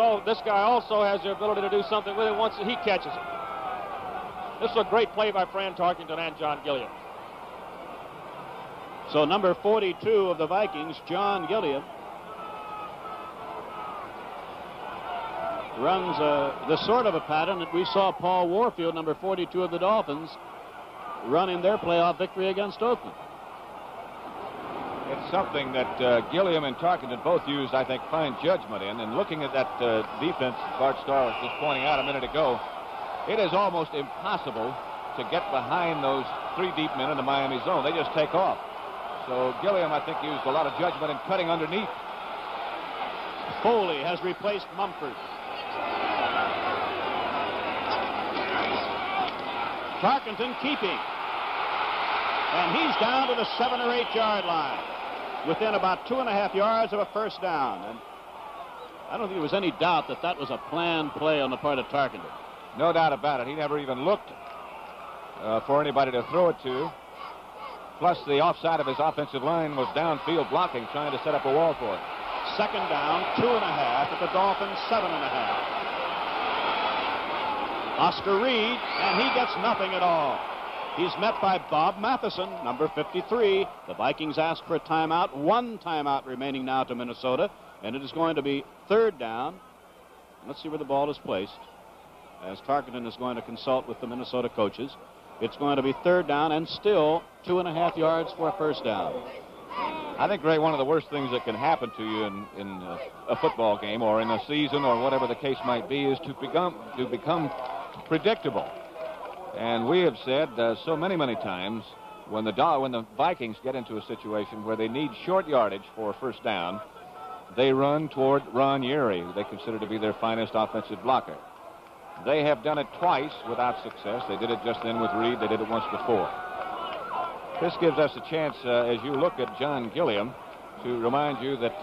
guy also has the ability to do something with it once he catches it. This is a great play by Fran Tarkenton and John Gilliam. So number 42 of the Vikings, John Gilliam, runs the sort of a pattern that we saw Paul Warfield, number 42 of the Dolphins, run in their playoff victory against Oakland. It's something that Gilliam and Tarkenton both used, I think, fine judgment in. And looking at that defense Bart Starr was just pointing out a minute ago, it is almost impossible to get behind those 3 deep men in the Miami zone. They just take off. So Gilliam, I think, used a lot of judgment in cutting underneath. Foley has replaced Mumford. Tarkenton keeping. And he's down to the 7 or 8 yard line, within about 2.5 yards of a first down. And I don't think there was any doubt that that was a planned play on the part of Tarkenton. No doubt about it. He never even looked for anybody to throw it to. Plus, the offside of his offensive line was downfield blocking, trying to set up a wall for it. 2nd down, 2.5 at the Dolphins, 7.5. Oscar Reed, and he gets nothing at all. He's met by Bob Matheson, number 53. The Vikings asked for a timeout. 1 timeout remaining now to Minnesota, and it is going to be 3rd down. Let's see where the ball is placed, as Tarkenton is going to consult with the Minnesota coaches. It's going to be 3rd down and still 2.5 yards for a first down. I think, Ray, one of the worst things that can happen to you in a football game or in a season or whatever the case might be is to become predictable. And we have said so many times when the Vikings get into a situation where they need short yardage for a first down, they run toward Ron Yeri, who they consider to be their finest offensive blocker. They have done it twice without success. They did it just then with Reed. They did it once before. This gives us a chance, as you look at John Gilliam, to remind you that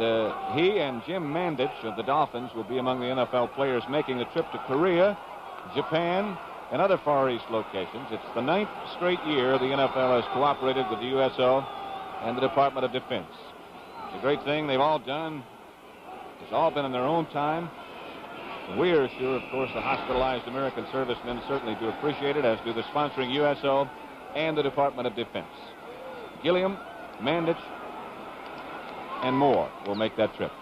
he and Jim Mandich of the Dolphins will be among the NFL players making the trip to Korea, Japan, and other Far East locations. It's the 9th straight year the NFL has cooperated with the USO and the Department of Defense. It's a great thing they've all done. It's all been in their own time. We are sure, of course, the hospitalized American servicemen certainly do appreciate it, as do the sponsoring USO and the Department of Defense. Gilliam, Mandich, and more will make that trip.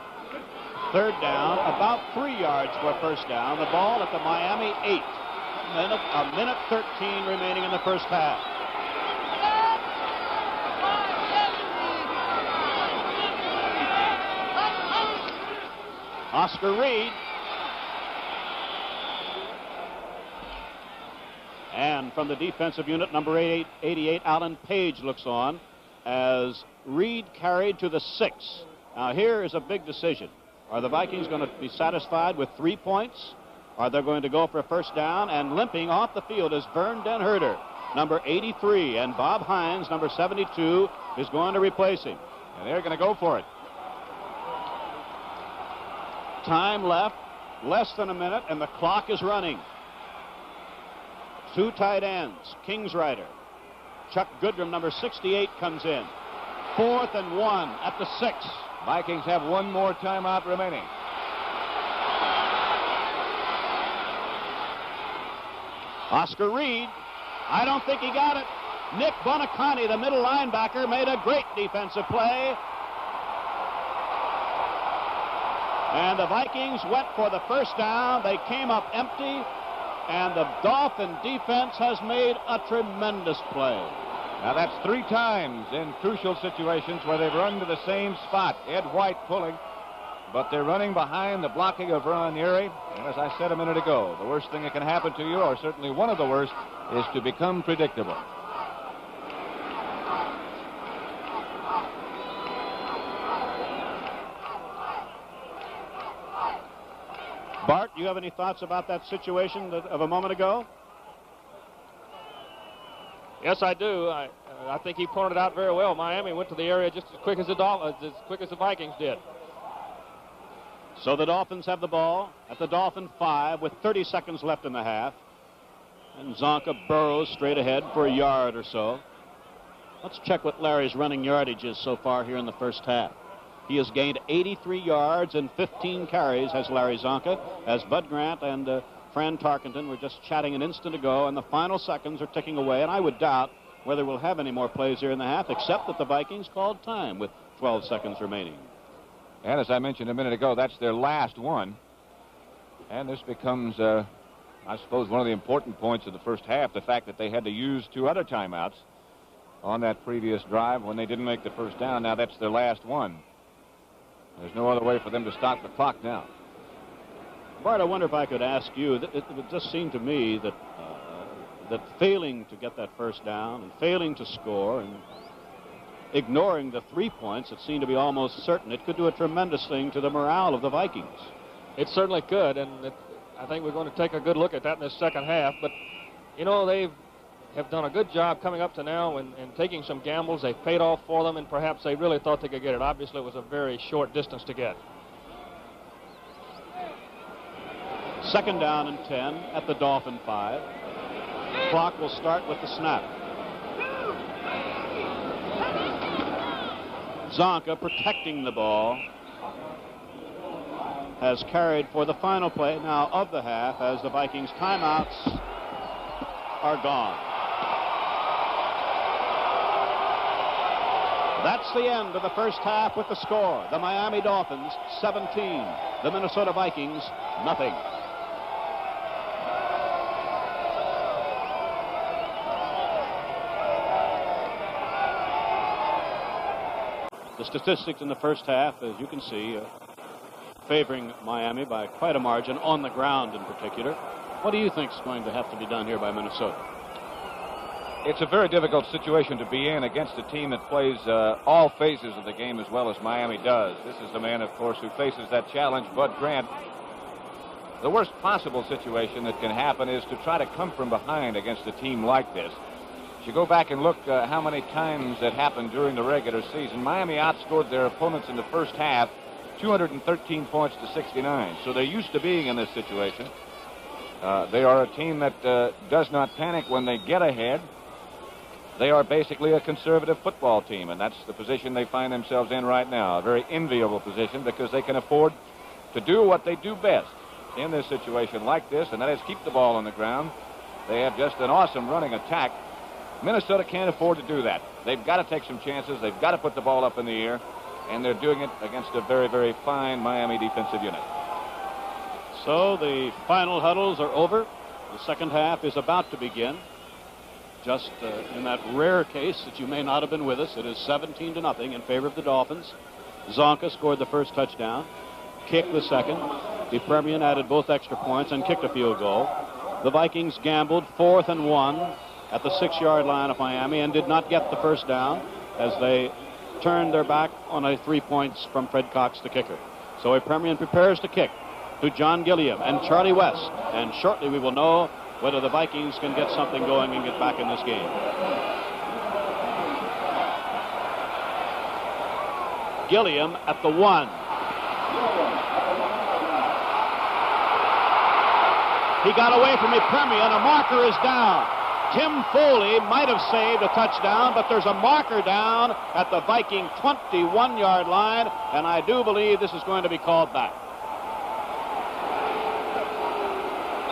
Third down, about 3 yards for a first down. The ball at the Miami 8. A minute 13 remaining in the first half. Oscar Reed. And from the defensive unit, number 88, Alan Page looks on as Reed carried to the 6. Now here is a big decision. Are the Vikings going to be satisfied with 3 points? Are they going to go for a first down? And limping off the field is Vern Den-Herder, number 83, and Bob Hines, number 72, is going to replace him. And they're going to go for it. Time left, less than a minute, and the clock is running. 2 tight ends, Kingsrider. Chuck Goodrum, number 68, comes in. 4th and 1 at the 6. Vikings have one more timeout remaining. Oscar Reed, I don't think he got it. Nick Bonacani, the middle linebacker, made a great defensive play. And the Vikings went for the first down. They came up empty. And the Dolphin defense has made a tremendous play. Now that's 3 times in crucial situations where they've run to the same spot. Ed White pulling, but they're running behind the blocking of Ron Yeri. And as I said a minute ago, the worst thing that can happen to you, or certainly one of the worst, is to become predictable. Bart, you have any thoughts about that situation of a moment ago? Yes, I do. I think he pointed out very well. Miami went to the area just as quick as the Vikings did. So the Dolphins have the ball at the Dolphin 5 with 30 seconds left in the half. And Zonka burrows straight ahead for a yard or so. Let's check what Larry's running yardage is so far here in the first half. He has gained 83 yards and 15 carries, has Larry Zonka, as Bud Grant and Fran Tarkenton were just chatting an instant ago, and the final seconds are ticking away, and I would doubt whether we'll have any more plays here in the half, except that the Vikings called time with 12 seconds remaining. And as I mentioned a minute ago, that's their last one. And this becomes, I suppose, one of the important points of the first half, the fact that they had to use 2 other timeouts on that previous drive when they didn't make the first down. Now that's their last one. There's no other way for them to stop the clock now. Bart, I wonder if I could ask you, it just seemed to me that that failing to get that first down and failing to score and ignoring the 3 points that seemed to be almost certain, it could do a tremendous thing to the morale of the Vikings. It certainly could, and I think we're going to take a good look at that in this second half. But, you know, they have done a good job coming up to now and taking some gambles. They've paid off for them, and perhaps they really thought they could get it. Obviously, it was a very short distance to get. 2nd down and 10 at the Dolphin 5. Clock will start with the snap. Zonka, protecting the ball, has carried for the final play now of the half as the Vikings timeouts are gone. That's the end of the first half with the score. The Miami Dolphins 17, the Minnesota Vikings nothing. The statistics in the first half, as you can see, favoring Miami by quite a margin, on the ground in particular. What do you think is going to have to be done here by Minnesota? It's a very difficult situation to be in against a team that plays all phases of the game as well as Miami does. This is the man, of course, who faces that challenge, Bud Grant. The worst possible situation that can happen is to try to come from behind against a team like this. If you go back and look how many times that happened during the regular season, Miami outscored their opponents in the first half 213 points to 69. So they're used to being in this situation. They are a team that does not panic when they get ahead. They are basically a conservative football team, and that's the position they find themselves in right now. A very enviable position because they can afford to do what they do best in this situation like this, and that is keep the ball on the ground. They have just an awesome running attack. Minnesota can't afford to do that. They've got to take some chances. They've got to put the ball up in the air, and they're doing it against a very, very fine Miami defensive unit. So the final huddles are over. The second half is about to begin. Just in that rare case that you may not have been with us, it is 17-0 in favor of the Dolphins. Zonka scored the first touchdown, kicked the second. DePremian added both extra points and kicked a field goal. The Vikings gambled 4th and 1 at the 6-yard line of Miami and did not get the first down as they turned their back on a 3 points from Fred Cox, the kicker. So DePremian prepares to kick to John Gilliam and Charlie West, and shortly we will know whether the Vikings can get something going and get back in this game. Gilliam at the 1. He got away from DePremian. A marker is down. Tim Foley might have saved a touchdown, but there's a marker down at the Viking 21-yard line, and I do believe this is going to be called back.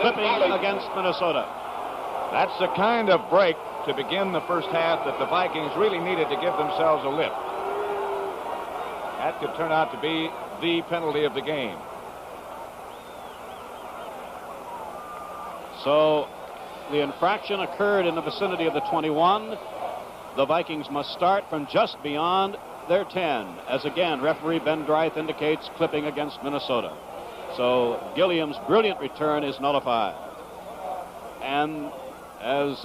Clipping against Minnesota. That's the kind of break to begin the first half that the Vikings really needed to give themselves a lift. That could turn out to be the penalty of the game. So the infraction occurred in the vicinity of the 21. The Vikings must start from just beyond their 10, as again referee Ben Dreith indicates clipping against Minnesota. So Gilliam's brilliant return is nullified. And as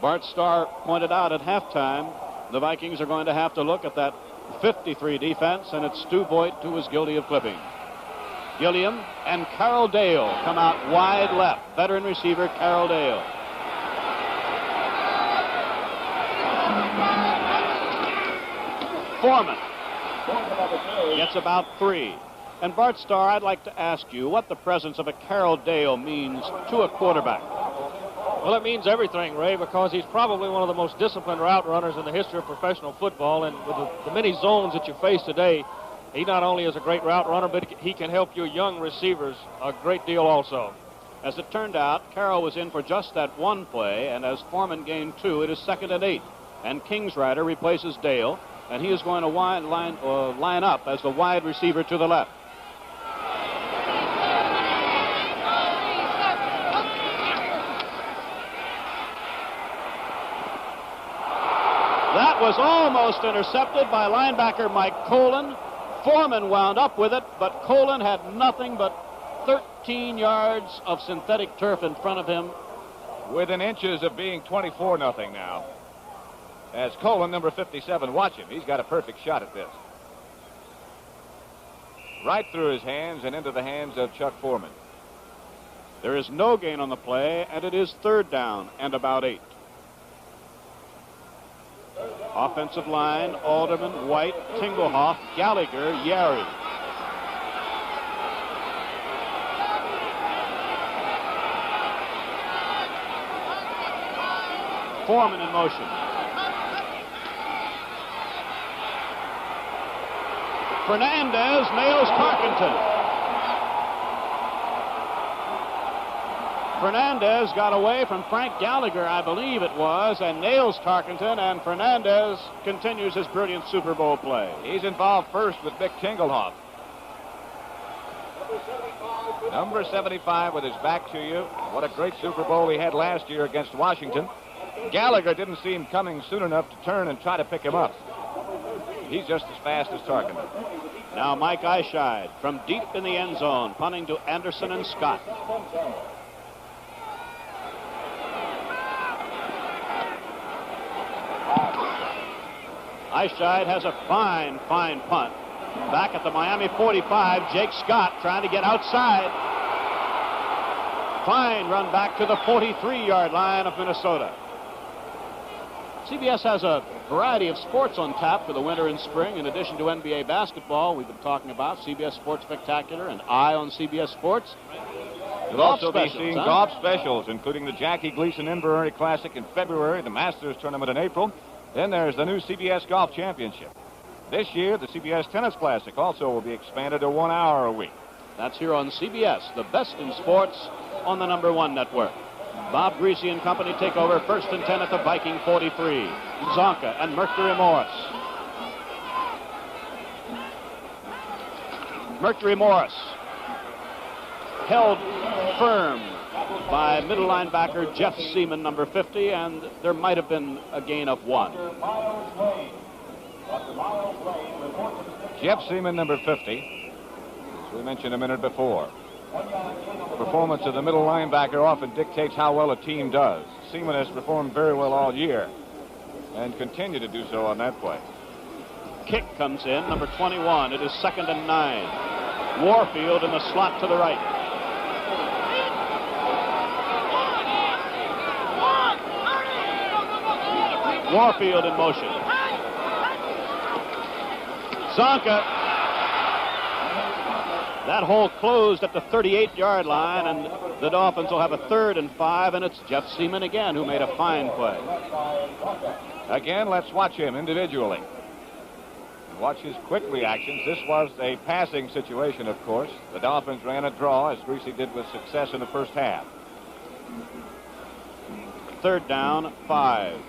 Bart Starr pointed out at halftime, the Vikings are going to have to look at that 53 defense, and it's Stu Voigt who was guilty of clipping. Gilliam and Carroll Dale come out wide left. Veteran receiver Carroll Dale. Foreman gets about 3. And Bart Starr, I'd like to ask you what the presence of a Carroll Dale means to a quarterback. Well, it means everything, Ray, because he's probably one of the most disciplined route runners in the history of professional football. And with the many zones that you face today, he not only is a great route runner, but he can help your young receivers a great deal also. As it turned out, Carroll was in for just that one play, and as Foreman gained 2, it is 2nd and 8. And Kingsrider replaces Dale, and he is going to line up as the wide receiver to the left. That was almost intercepted by linebacker Mike Colin. Foreman wound up with it, but Colin had nothing but 13 yards of synthetic turf in front of him. Within inches of being 24-0 now. As Colin, number 57, watch him. He's got a perfect shot at this. Right through his hands and into the hands of Chuck Foreman. There is no gain on the play, and it is 3rd down and about 8. Offensive line, Alderman, White, Tingelhoff, Gallagher, Yari. Foreman in motion. Fernandez nails Tarkenton. Fernandez got away from Frank Gallagher, I believe it was, and nails Tarkenton, and Fernandez continues his brilliant Super Bowl play. He's involved first with Mick Tingelhoff. Number 75 with his back to you. What a great Super Bowl he had last year against Washington. Gallagher didn't see him coming soon enough to turn and try to pick him up. He's just as fast as Tarkenton. Now Mike Eyeshide from deep in the end zone, punting to Anderson and Scott. Eichscheid has a fine punt. Back at the Miami 45, Jake Scott trying to get outside. Fine run back to the 43-yard line of Minnesota. CBS has a variety of sports on tap for the winter and spring. In addition to NBA basketball, we've been talking about CBS Sports Spectacular and Eye on CBS Sports. You'll also be seeing golf specials, including the Jackie Gleason Inverary Classic in February, the Masters Tournament in April. Then there's the new CBS Golf Championship. This year, the CBS Tennis Classic also will be expanded to 1 hour a week. That's here on CBS, the best in sports on the #1 network. Bob Greasy and company take over 1st and 10 at the Viking 43. Zonka and Mercury Morris. Mercury Morris held firm by middle linebacker Jeff Seaman, number 50, and there might have been a gain of 1. Jeff Seaman, number 50, as we mentioned a minute before. Performance of the middle linebacker often dictates how well a team does. Seaman has performed very well all year and continued to do so on that play. Kick comes in, number 21. It is 2nd and 9. Warfield in the slot to the right. Warfield in motion. Zonka. That hole closed at the 38-yard line, and the Dolphins will have a 3rd and 5, and it's Jeff Seaman again who made a fine play. Again, let's watch him individually. Watch his quick reactions. This was a passing situation, of course. The Dolphins ran a draw, as Greasy did with success in the first half. 3rd down, 5.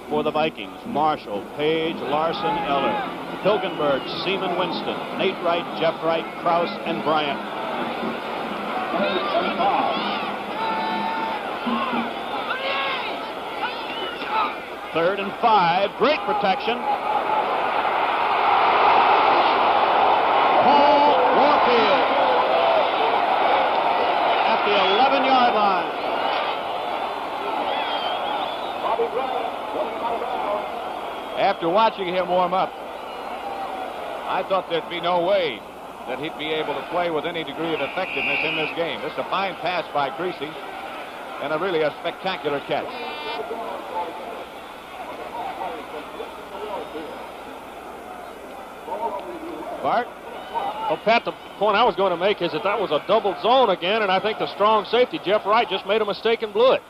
For the Vikings, Marshall, Page, Larson, Eller, Hilgenberg, Seaman, Winston, Nate Wright, Jeff Wright, Krause, and Bryant. Third and 5, great protection. Paul Warfield at the 11-yard line. After watching him warm up, I thought there'd be no way that he'd be able to play with any degree of effectiveness in this game. This is a fine pass by Greasy and really a spectacular catch. Bart? Well, Pat, the point I was going to make is that was a double zone again, and I think the strong safety, Jeff Wright, just made a mistake and blew it.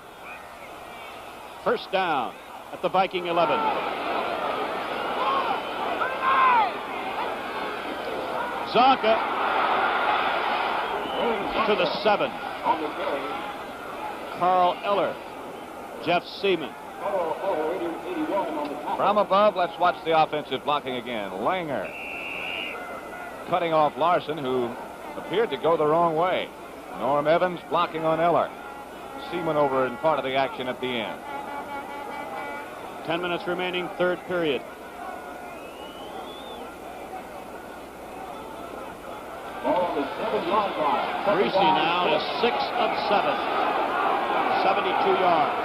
1st down at the Viking 11. Zonka to the 7. Carl Eller. Jeff Seaman. From above, let's watch the offensive blocking again. Langer cutting off Larson, who appeared to go the wrong way. Norm Evans blocking on Eller. Seaman over in part of the action at the end. 10 minutes remaining, 3rd period. Greasy now is 6 of 7. 72 yards.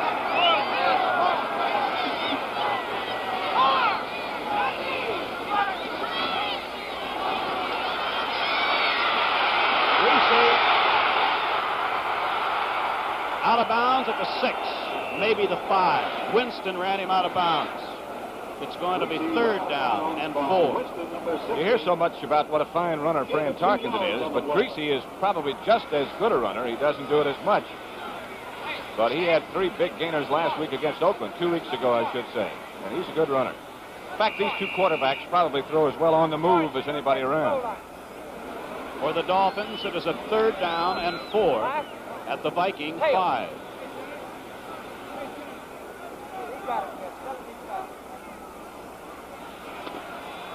Greasy out of bounds at the 6, maybe the 5. Winston ran him out of bounds. It's going to be 3rd down and 4. You hear so much about what a fine runner Fran Tarkenton is, but Greasy is probably just as good a runner. He doesn't do it as much. But he had 3 big gainers last week against Oakland, 2 weeks ago, I should say. And he's a good runner. In fact, these 2 quarterbacks probably throw as well on the move as anybody around. For the Dolphins, it is a 3rd down and 4 at the Viking 5.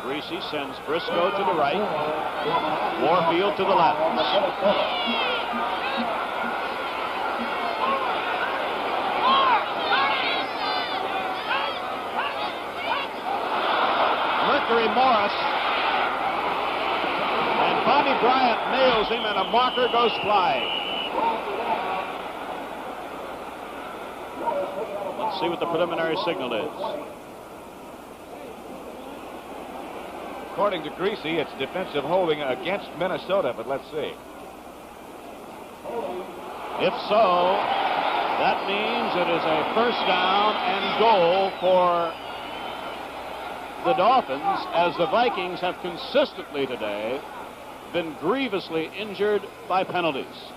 Greasy sends Briscoe to the right. Warfield to the left. Mercury Morris. And Bobby Bryant nails him, and a marker goes flying. Let's see what the preliminary signal is. According to Greasy, it's defensive holding against Minnesota, but let's see. If so, that means it is a first down and goal for the Dolphins, as the Vikings have consistently today been grievously injured by penalties.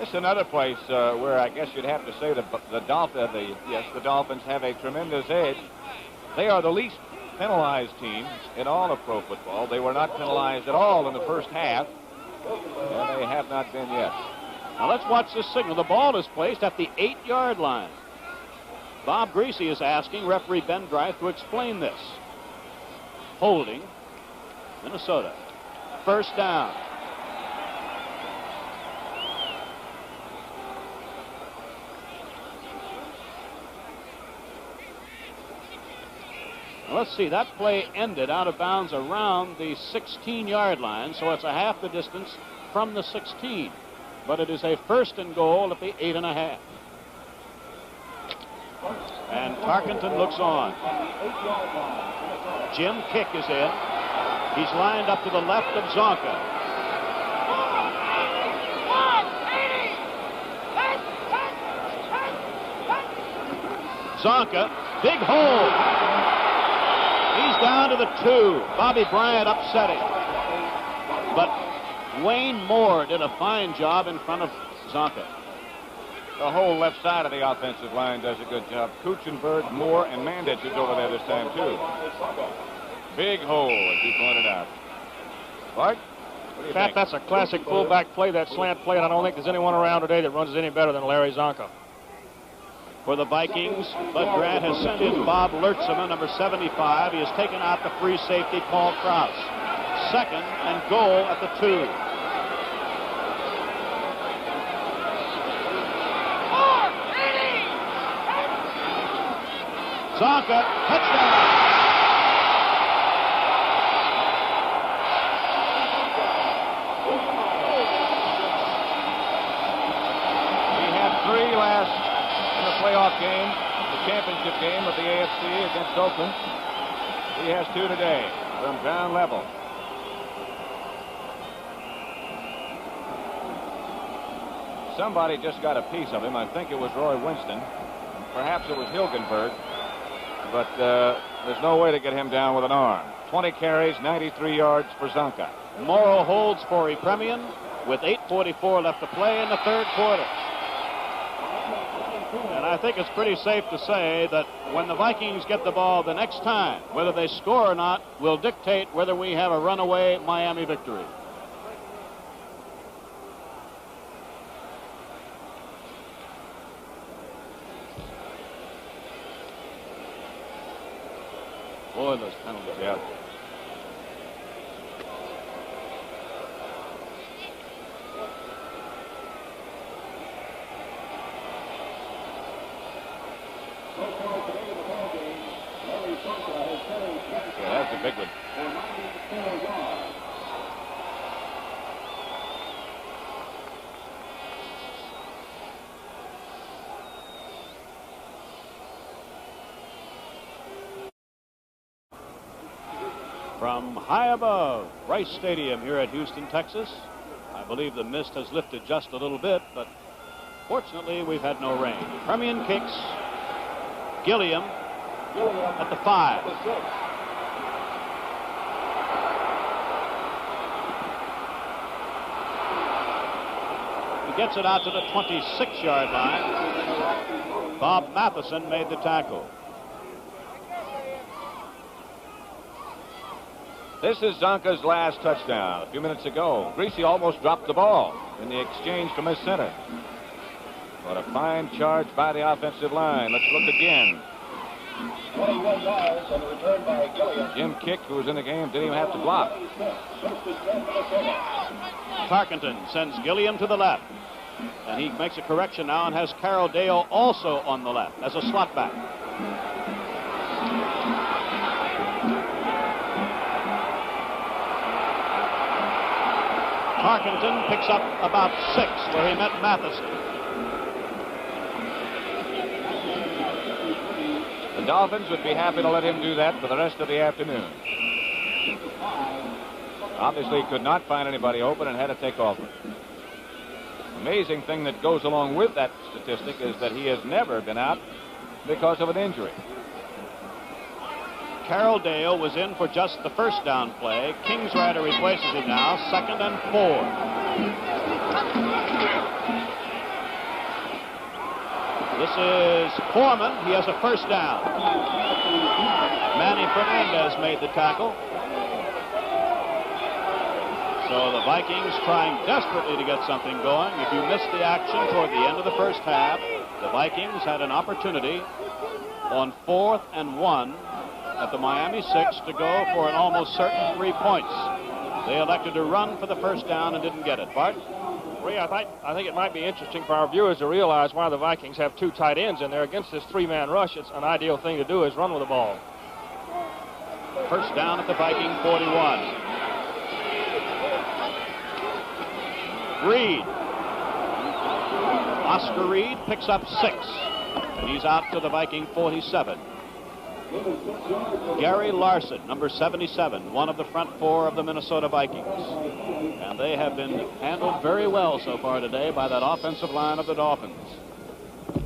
This is another place where I guess you'd have to say the Dolphins have a tremendous edge. They are the least penalized team in all of pro football. They were not penalized at all in the first half, and they have not been yet. Now let's watch this signal. The ball is placed at the 8-yard line. Bob Greasy is asking referee Ben Dreith to explain this. Holding Minnesota. First down. Now let's see, that play ended out of bounds around the 16-yard line, so it's a half the distance from the 16. But it is a first and goal at the 8.5. And Tarkenton looks on. Jim Kick is in. He's lined up to the left of Zonka. Zonka, big hole. He's down to the 2. Bobby Bryant upsetting. But Wayne Moore did a fine job in front of Zonka. The whole left side of the offensive line does a good job. Kuchenberg, Moore, and Mandich is over there this time, too. Big hole, as you pointed out. Bart, what do you think? That's a classic fullback play, that slant play, and I don't think there's anyone around today that runs it any better than Larry Zonka. For the Vikings, Bud Grant has sent in Bob Lertzema, number 75. He has taken out the free safety, Paul Krause. Second and goal at the 2. Zonka, touchdown. He had 3 last in the playoff game, the championship game of the AFC against Oakland. He has 2 today from ground level. Somebody just got a piece of him. I think it was Roy Winston. Perhaps it was Hilgenberg. But there's no way to get him down with an arm. 20 carries, 93 yards for Zonka. Morrow holds for Epremian with 8:44 left to play in the third quarter. And I think it's pretty safe to say that when the Vikings get the ball the next time, whether they score or not will dictate whether we have a runaway Miami victory. Boy, those penalties. Yeah. Yeah, that's a big one. From high above Rice Stadium here at Houston, Texas, I believe the mist has lifted just a little bit, but fortunately we've had no rain. Epremian kicks. Gilliam at the 5. He gets it out to the 26-yard line. Bob Matheson made the tackle. This is Zonka's last touchdown. A few minutes ago, Greasy almost dropped the ball in the exchange from his center. What a fine charge by the offensive line. Let's look again. 21 yards on the return by Gilliam. Jim Kick, who was in the game, didn't even have to block. Tarkenton sends Gilliam to the left. And he makes a correction now and has Carroll Dale also on the left as a slot back. Tarkenton picks up about 6 where he met Matheson. The Dolphins would be happy to let him do that for the rest of the afternoon. Obviously could not find anybody open and had to take off. Amazing thing that goes along with that statistic is that he has never been out because of an injury. Carroll Dale was in for just the first down play. Kingsrider replaces him now, 2nd and 4. This is Foreman. He has a first down. Manny Fernandez made the tackle. So the Vikings trying desperately to get something going. If you missed the action toward the end of the first half, the Vikings had an opportunity on 4th and 1 at the Miami 6 to go for an almost certain 3 points. They elected to run for the first down and didn't get it. Bart? Ray, I think it might be interesting for our viewers to realize why the Vikings have 2 tight ends in there. Against this 3-man rush, it's an ideal thing to do is run with the ball. First down at the Viking 41. Reed. Oscar Reed picks up 6. And he's out to the Viking 47. Gary Larson, number 77, one of the front 4 of the Minnesota Vikings. And they have been handled very well so far today by that offensive line of the Dolphins.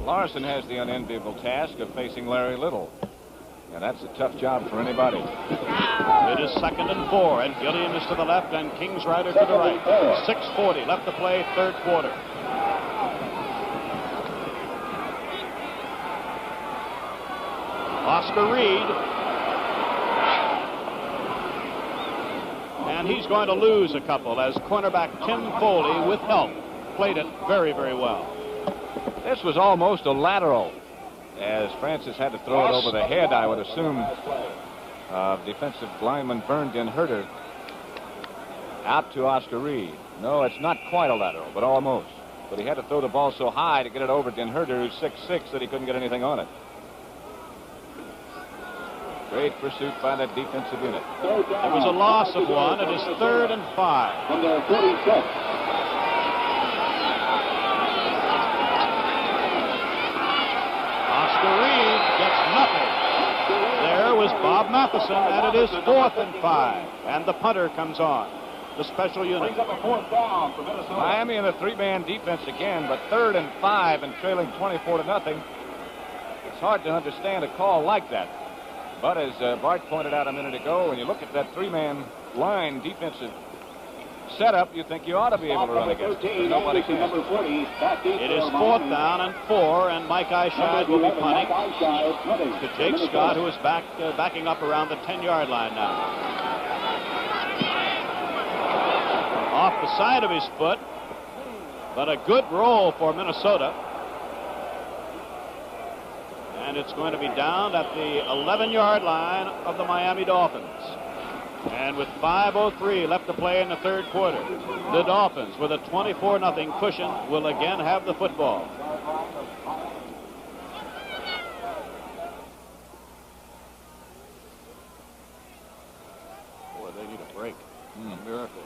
Larson has the unenviable task of facing Larry Little. And that's a tough job for anybody. It is 2nd and 4, and Gilliam is to the left and Kingsrider to the right. 6:40 left to play, 3rd quarter. Oscar Reed. And he's going to lose a couple as cornerback Tim Foley, with help, played it very, very well. This was almost a lateral, as Francis had to throw it over the head, I would assume, of defensive lineman Vern Denherter out to Oscar Reed. No, it's not quite a lateral, but almost. But he had to throw the ball so high to get it over Denherter, who's 6'6", that he couldn't get anything on it. Great pursuit by that defensive unit. It was a loss of 1. It is 3rd and 5. Number 46. Oscar Reed gets nothing. There was Bob Matheson, and it is 4th and 5. And the punter comes on, the special unit. Miami in a 3-man defense again, but 3rd and 5 and trailing 24-0. It's hard to understand a call like that. But as Bart pointed out a minute ago, when you look at that 3-man line defensive setup, you think you ought to be able to run against it. Nobody can. It is 4th down and 4, and Mike Eyeshide will be punting to Jake Scott, who is backing up around the 10-yard line now. Off the side of his foot, but a good roll for Minnesota. And it's going to be down at the 11-yard line of the Miami Dolphins. And with 5:03 left to play in the 3rd quarter, the Dolphins, with a 24-0 cushion, will again have the football. Boy, they need a break. A miracle.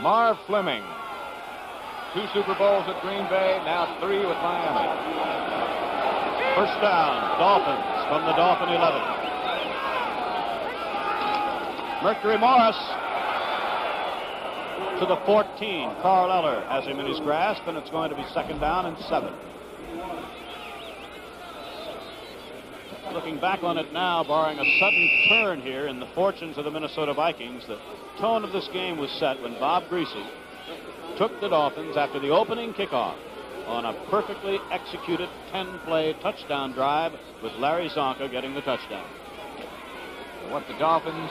Marv Fleming, 2 Super Bowls at Green Bay, now 3 with Miami. First down, Dolphins from the Dolphin 11. Mercury Morris to the 14. Carl Eller has him in his grasp, and it's going to be 2nd down and 7. Looking back on it now, barring a sudden turn here in the fortunes of the Minnesota Vikings, the tone of this game was set when Bob Greasy took the Dolphins after the opening kickoff on a perfectly executed 10-play touchdown drive with Larry Zonka getting the touchdown. What the Dolphins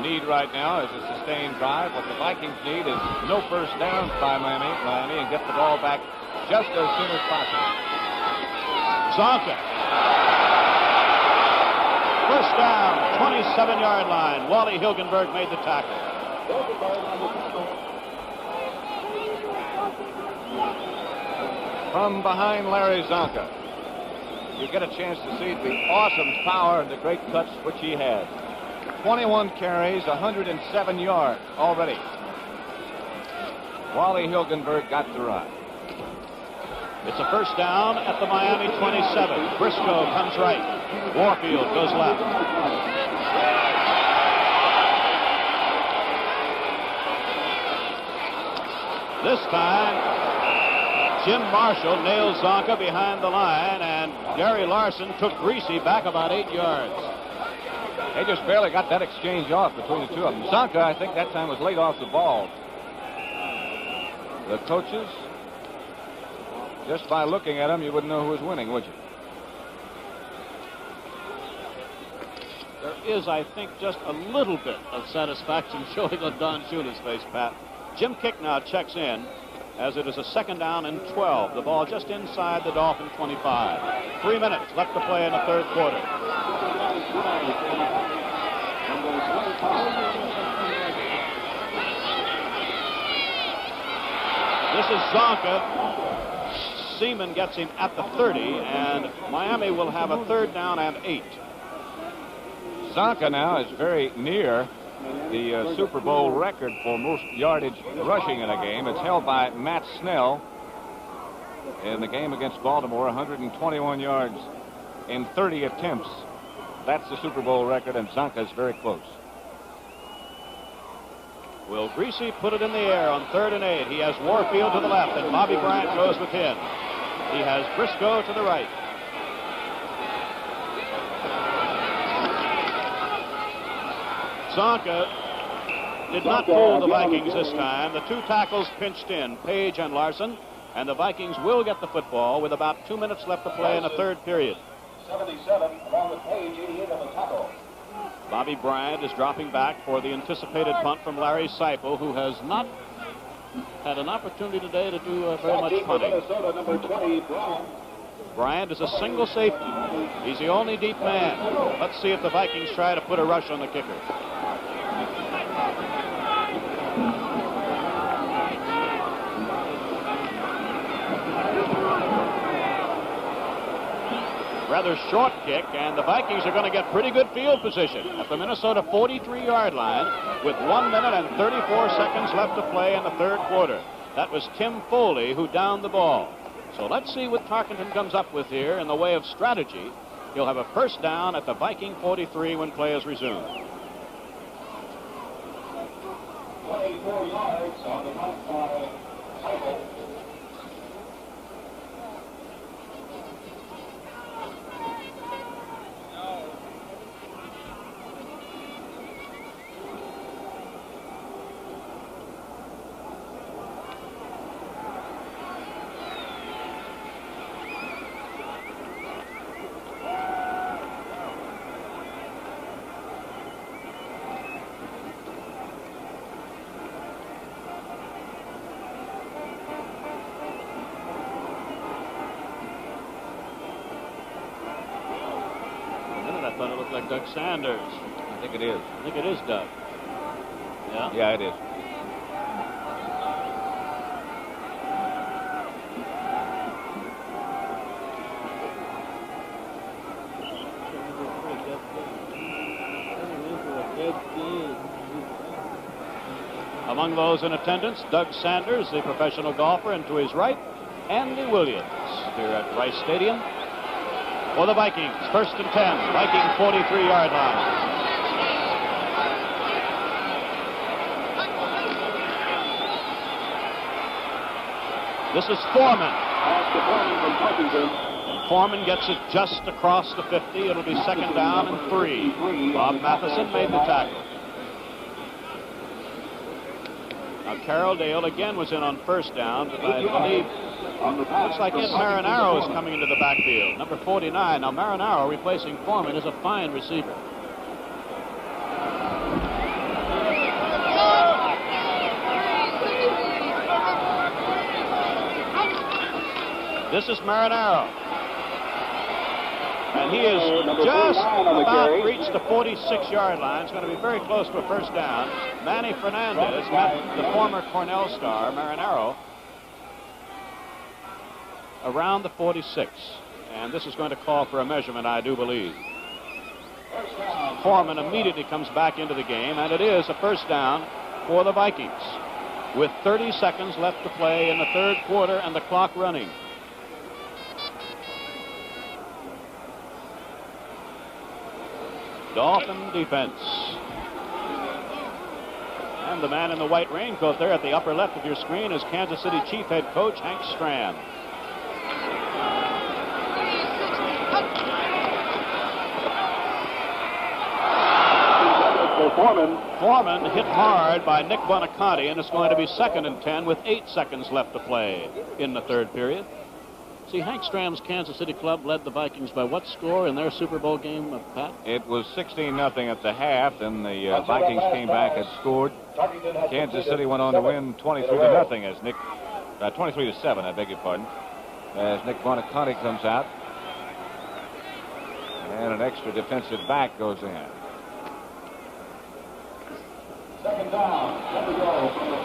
need right now is a sustained drive. What the Vikings need is no first downs by Miami, and get the ball back just as soon as possible. Zonka. First down, 27-yard line. Wally Hilgenberg made the tackle. From behind Larry Zonka, you get a chance to see the awesome power and the great cuts which he has. 21 carries, 107 yards already. Wally Hilgenberg got the run. It's a first down at the Miami 27. Briscoe comes right. Warfield goes left. This time, Jim Marshall nails Zonka behind the line, and Gary Larson took Greasy back about 8 yards. They just barely got that exchange off between the two of them. Zonka, I think that time was late off the ball. The coaches, just by looking at him, you wouldn't know who was winning, would you? There is, I think, just a little bit of satisfaction showing on Don Shula's face, Pat. Jim Kicknow checks in as it is a second down and 12. The ball just inside the Dolphin 25. 3 minutes left to play in the third quarter. This is Zonka. Seaman gets him at the 30, and Miami will have a third down and 8. Zonka now is very near the Super Bowl record for most yardage rushing in a game. It's held by Matt Snell in the game against Baltimore, 121 yards in 30 attempts. That's the Super Bowl record, and Zonka is very close. Will Greasy put it in the air on 3rd and 8? He has Warfield to the left, and Bobby Bryant goes with him. He has Briscoe to the right. Zonka did not fool the Vikings this time. The two tackles pinched in, Page and Larson, and the Vikings will get the football with about 2 minutes left to play in the third period. 77, along with Page, 88 on the tackle. Bobby Bryant is dropping back for the anticipated punt from Larry Seipel, who has not had an opportunity today to do very much punting. Minnesota, number 20, Bryant is a single safety. He's the only deep man. Let's see if the Vikings try to put a rush on the kicker. Rather short kick, and the Vikings are going to get pretty good field position at the Minnesota 43-yard line with 1 minute and 34 seconds left to play in the third quarter. That was Tim Foley who downed the ball. So let's see what Tarkenton comes up with here in the way of strategy. He'll have a first down at the Viking 43 when play is resumed. 24 yards on the punt by Seipel. I thought it looked like Doug Sanders. I think it is. I think it is Doug. Yeah? Yeah, it is. Among those in attendance, Doug Sanders, the professional golfer, and to his right, Andy Williams here at Rice Stadium. For the Vikings, 1st and 10, Viking 43-yard line. This is Foreman. And Foreman gets it just across the 50. It'll be second down and 3. Bob Matheson made the tackle. Now, Carroll Dale again was in on first down, but I believe looks like Ed Marinaro is coming into the backfield. Number 49. Now, Marinaro, replacing Foreman, is a fine receiver. This is Marinaro. And he is just about reached the 46-yard line. It's going to be very close to a first down. Manny Fernandez met the former Cornell star, Marinaro, around the 46. And this is going to call for a measurement, I do believe. Foreman immediately comes back into the game, and it is a first down for the Vikings with 30 seconds left to play in the third quarter and the clock running. Dolphin defense. And the man in the white raincoat there at the upper left of your screen is Kansas City Chief head coach Hank Stram. Foreman hit hard by Nick Buoniconti, and it's going to be 2nd and 10 with 8 seconds left to play in the third period. See, Hank Stram's Kansas City club led the Vikings by what score in their Super Bowl game, Pat? It was 16-0 at the half, and the Vikings came back and scored. Kansas City went on to win 23-0 as Nick, 23-7, I beg your pardon, as Nick Buoniconti comes out, and an extra defensive back goes in.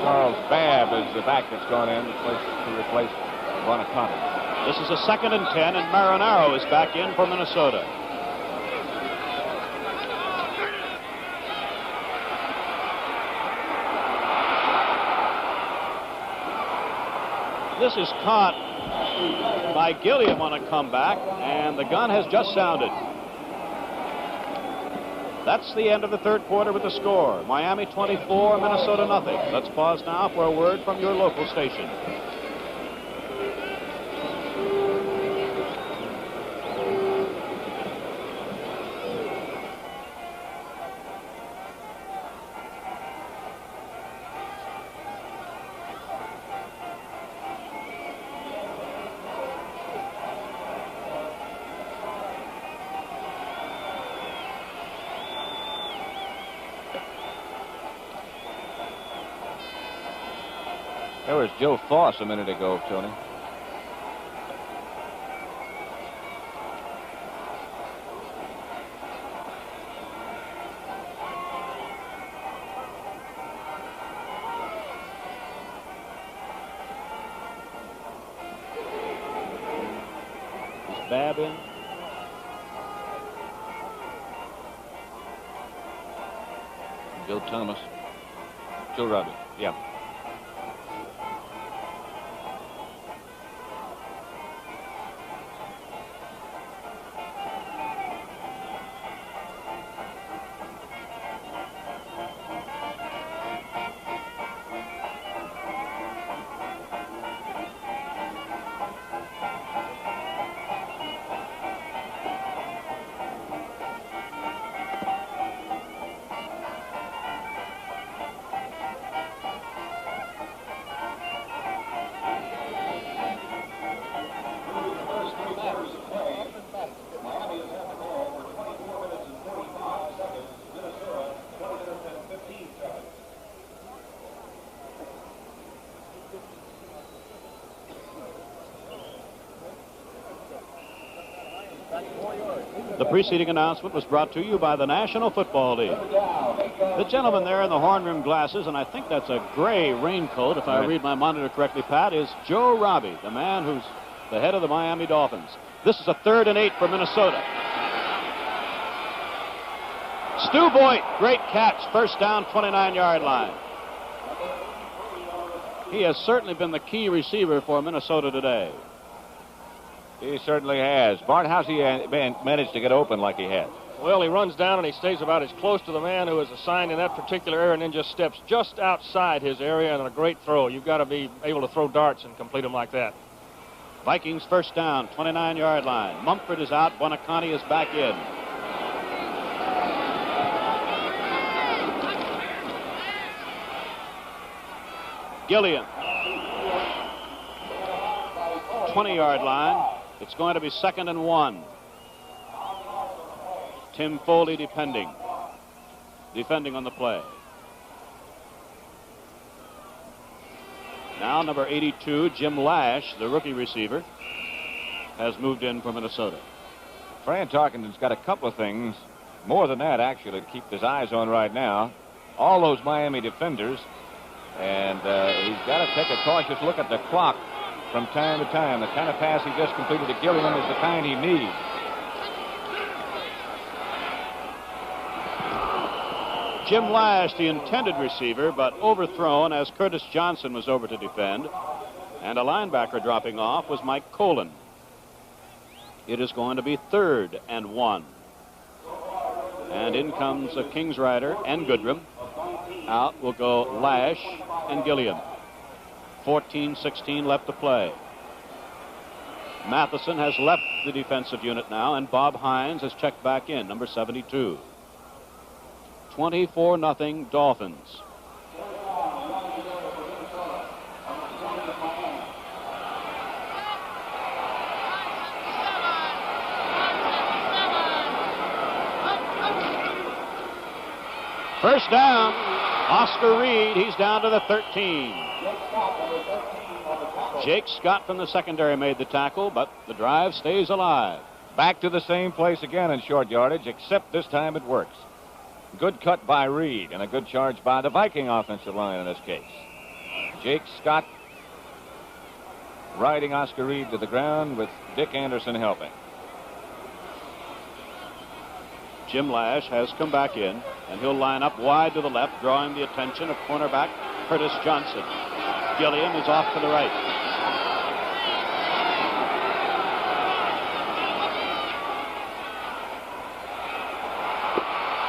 Charles Babb is the back that's gone in to replace Buoniconti. This is a 2nd and 10, and Marinaro is back in for Minnesota. This is caught by Gilliam on a comeback, and the gun has just sounded. That's the end of the third quarter with the score. Miami 24, Minnesota nothing. Let's pause now for a word from your local station. There was Joe Foss a minute ago, Tony. Is Babb in? Joe Thomas. Joe Robbie. Yeah. The preceding announcement was brought to you by the National Football League. The gentleman there in the horn-rimmed glasses, and I think that's a gray raincoat, if I read my monitor correctly, Pat, is Joe Robbie, the man who's the head of the Miami Dolphins. This is a 3rd and 8 for Minnesota. Stu Boyd, great catch, first down, 29-yard line. He has certainly been the key receiver for Minnesota today. He certainly has. Bart, how's he managed to get open like he has? Well, he runs down and he stays about as close to the man who is assigned in that particular area and then just steps just outside his area, and a great throw. You've got to be able to throw darts and complete them like that. Vikings first down, 29-yard line. Mumford is out. Buoniconti is back in. Gilliam. 20-yard line. It's going to be 2nd and 1. Tim Foley defending on the play. Now number 82, Jim Lash, the rookie receiver, has moved in for Minnesota. Fran Tarkenton's got a couple of things, more than that actually, to keep his eyes on right now. All those Miami defenders, and he's got to take a cautious look at the clock from time to time. The kind of pass he just completed to Gilliam is the kind he needs. Jim Lash, the intended receiver, but overthrown as Curtis Johnson was over to defend. And a linebacker dropping off was Mike Colin. It is going to be 3rd and 1. And in comes King's Rider and Goodrum. Out will go Lash and Gilliam. 14-16 left to play. Matheson has left the defensive unit now, and Bob Hines has checked back in, number 72. 24-0 Dolphins. First down, Oscar Reed. He's down to the 13. Jake Scott from the secondary made the tackle, but the drive stays alive. Back to the same place again in short yardage, except this time it works. Good cut by Reed and a good charge by the Viking offensive line in this case. Jake Scott riding Oscar Reed to the ground with Dick Anderson helping. Jim Lash has come back in, and he'll line up wide to the left, drawing the attention of cornerback Curtis Johnson. Gilliam is off to the right.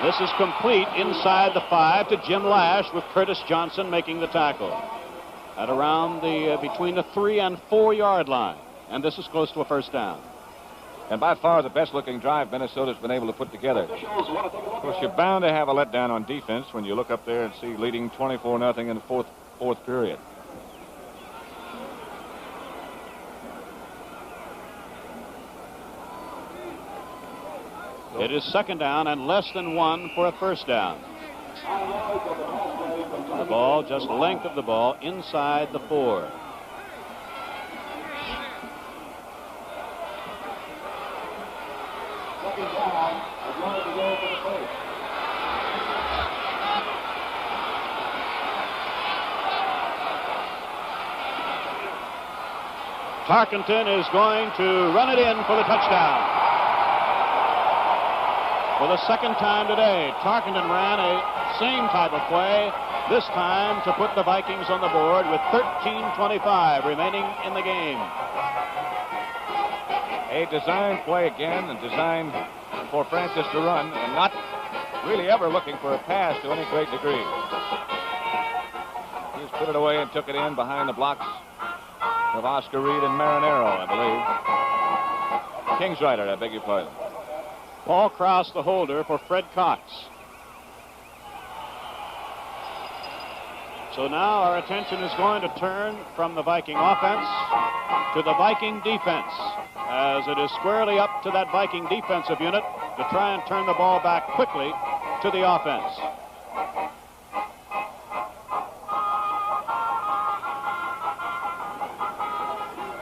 This is complete inside the 5 to Jim Lash, with Curtis Johnson making the tackle at around the between the 3 and 4 yard line, and this is close to a first down. And by far the best looking drive Minnesota's been able to put together. Of course, you're bound to have a letdown on defense when you look up there and see leading 24-0 in the fourth period. It is 2nd down and less than 1 for a first down. The ball, just length of the ball, inside the 4. Tarkenton is going to run it in for the touchdown. For the second time today, Tarkenton ran a same type of play, this time to put the Vikings on the board with 13:25 remaining in the game. A design play again, and designed for Francis to run, and not really ever looking for a pass to any great degree. He's put it away and took it in behind the blocks of Oscar Reed and Marinero, I believe. King's Rider, I beg your pardon. Paul Krause, the holder for Fred Cox. So now our attention is going to turn from the Viking offense to the Viking defense, as it is squarely up to that Viking defensive unit to try and turn the ball back quickly to the offense.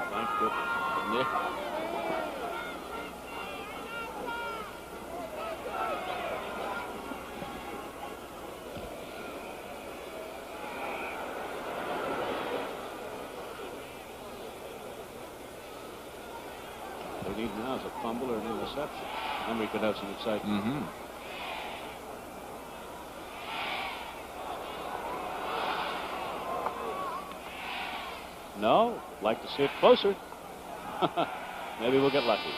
Thank goodness. What we need now is a fumble or an interception, and we could have some excitement. Mm-hmm. No, like to see it closer. Maybe we'll get lucky.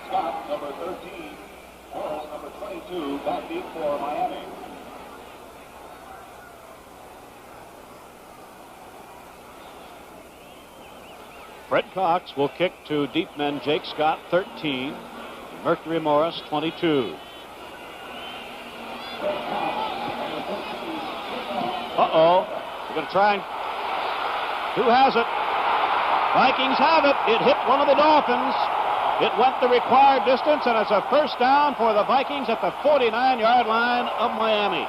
Scott, number 13. Morris, number 22. Back deep for Miami. Fred Cox will kick to deep men Jake Scott, 13. Mercury Morris, 22. Uh-oh. We're going to try and... Who has it? Vikings have it. It hit one of the Dolphins. It went the required distance, and it's a first down for the Vikings at the 49-yard line of Miami.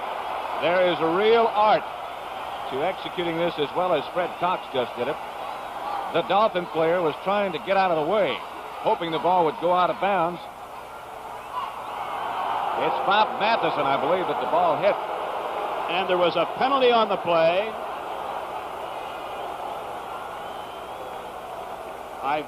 There is a real art to executing this as well as Fred Cox just did it. The Dolphin player was trying to get out of the way, hoping the ball would go out of bounds. It's Bob Matheson, I believe, that the ball hit. And there was a penalty on the play. I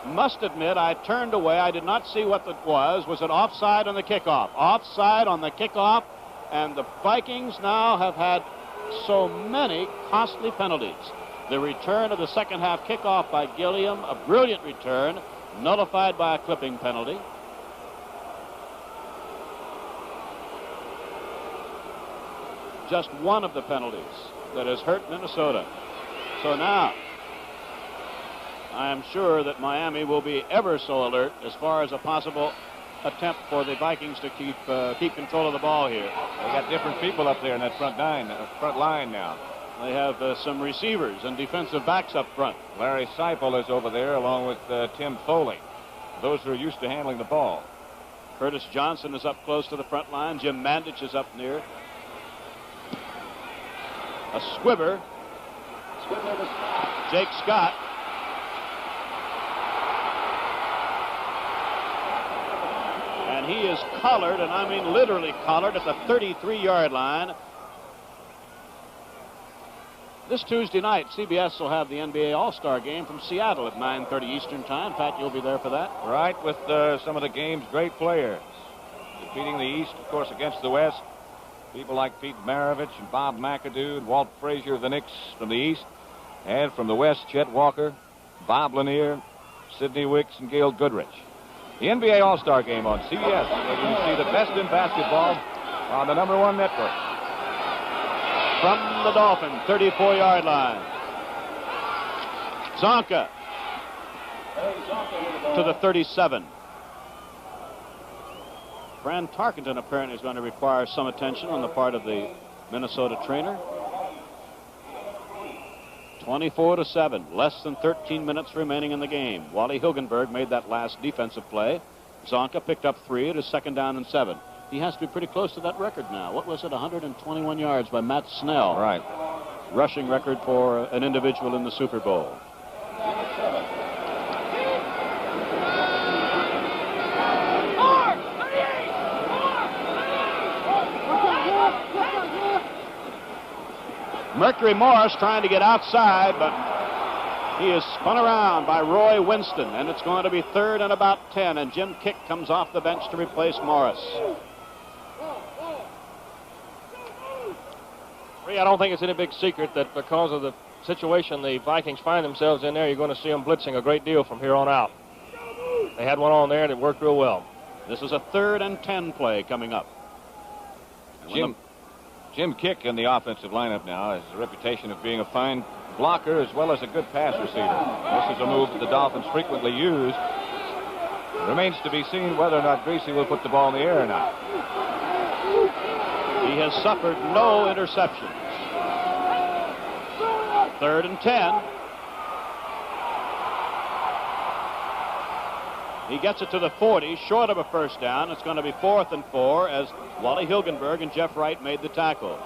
must admit, I turned away. I did not see what it was. Was it offside on the kickoff? Offside on the kickoff. And the Vikings now have had so many costly penalties. The return of the second half kickoff by Gilliam, a brilliant return, nullified by a clipping penalty. Just one of the penalties that has hurt Minnesota. So now, I am sure that Miami will be ever so alert as far as a possible attempt for the Vikings to keep control of the ball here. They got different people up there in that front line now. They have some receivers and defensive backs up front. Larry Seipel is over there along with Tim Foley. Those who are used to handling the ball. Curtis Johnson is up close to the front line. Jim Mandich is up near. A squibber. Jake Scott. And he is collared, and I mean literally collared, at the 33-yard line. This Tuesday night, CBS will have the NBA All-Star Game from Seattle at 9:30 Eastern Time. Pat, you'll be there for that. Right, with some of the game's great players. Defeating the East, of course, against the West. People like Pete Maravich and Bob McAdoo and Walt Frazier of the Knicks from the East. And from the West, Chet Walker, Bob Lanier, Sidney Wicks, and Gail Goodrich. The NBA All-Star Game on CBS, where you see the best in basketball on the #1 network. From the Dolphin 34-yard line. Zonka to the 37. Fran Tarkenton apparently is going to require some attention on the part of the Minnesota trainer. 24-7, less than 13 minutes remaining in the game. Wally Hilgenberg made that last defensive play. Zonka picked up 3. It is 2nd down and 7. He has to be pretty close to that record now. What was it? 121 yards by Matt Snell. Right. Rushing record for an individual in the Super Bowl. Mercury Morris trying to get outside, but he is spun around by Roy Winston, and it's going to be 3rd and about 10, and Jim Kick comes off the bench to replace Morris. I don't think it's any big secret that because of the situation the Vikings find themselves in there, you're going to see them blitzing a great deal from here on out. They had one on there, and it worked real well. This is a 3rd and 10 play coming up. Jim Kick in the offensive lineup now has a reputation of being a fine blocker as well as a good pass receiver. This is a move that the Dolphins frequently use. It remains to be seen whether or not Greasy will put the ball in the air or not. He has suffered no interceptions. 3rd and 10. He gets it to the 40, short of a first down. It's going to be 4th and 4 as Wally Hilgenberg and Jeff Wright made the tackle.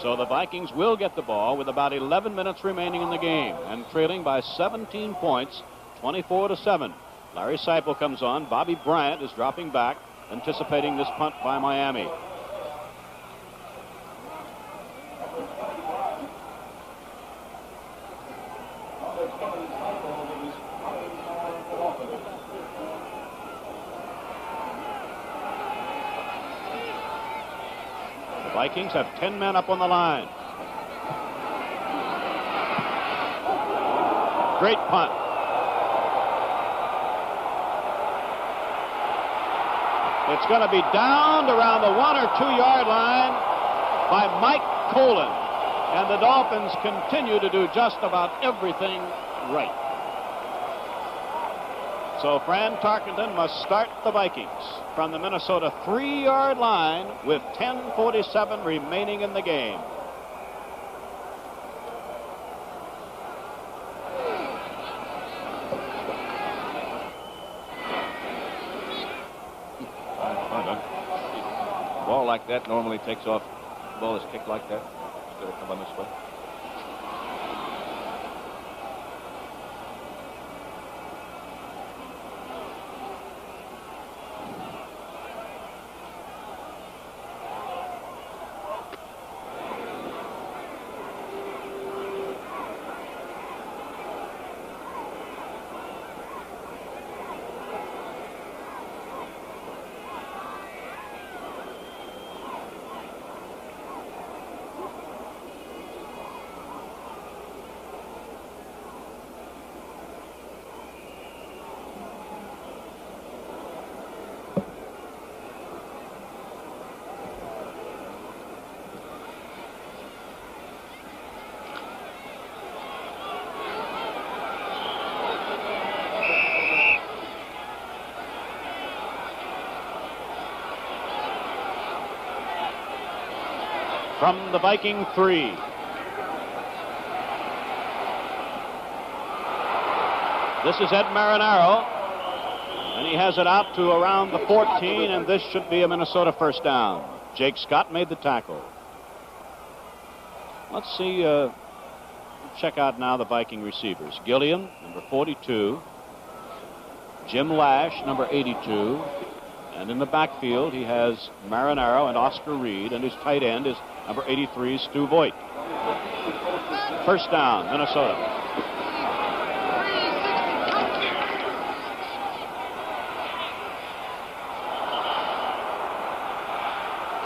So the Vikings will get the ball with about 11 minutes remaining in the game and trailing by 17 points, 24-7. Larry Seipel comes on. Bobby Bryant is dropping back, anticipating this punt by Miami. Vikings have 10 men up on the line. Great punt. It's going to be downed around the 1 or 2 yard line by Mike Colin. And the Dolphins continue to do just about everything right. So Fran Tarkenton must start the Vikings from the Minnesota 3-yard line with 10:47 remaining in the game. Ball like that normally takes off. The ball is kicked like that instead of coming this way. From the Viking 3. This is Ed Marinaro, and he has it out to around the 14, and this should be a Minnesota first down. Jake Scott made the tackle. Let's see, check out now the Viking receivers. Gilliam, number 42. Jim Lash, number 82. And in the backfield, he has Marinaro and Oscar Reed, and his tight end is number 83, Stu Voigt. First down, Minnesota.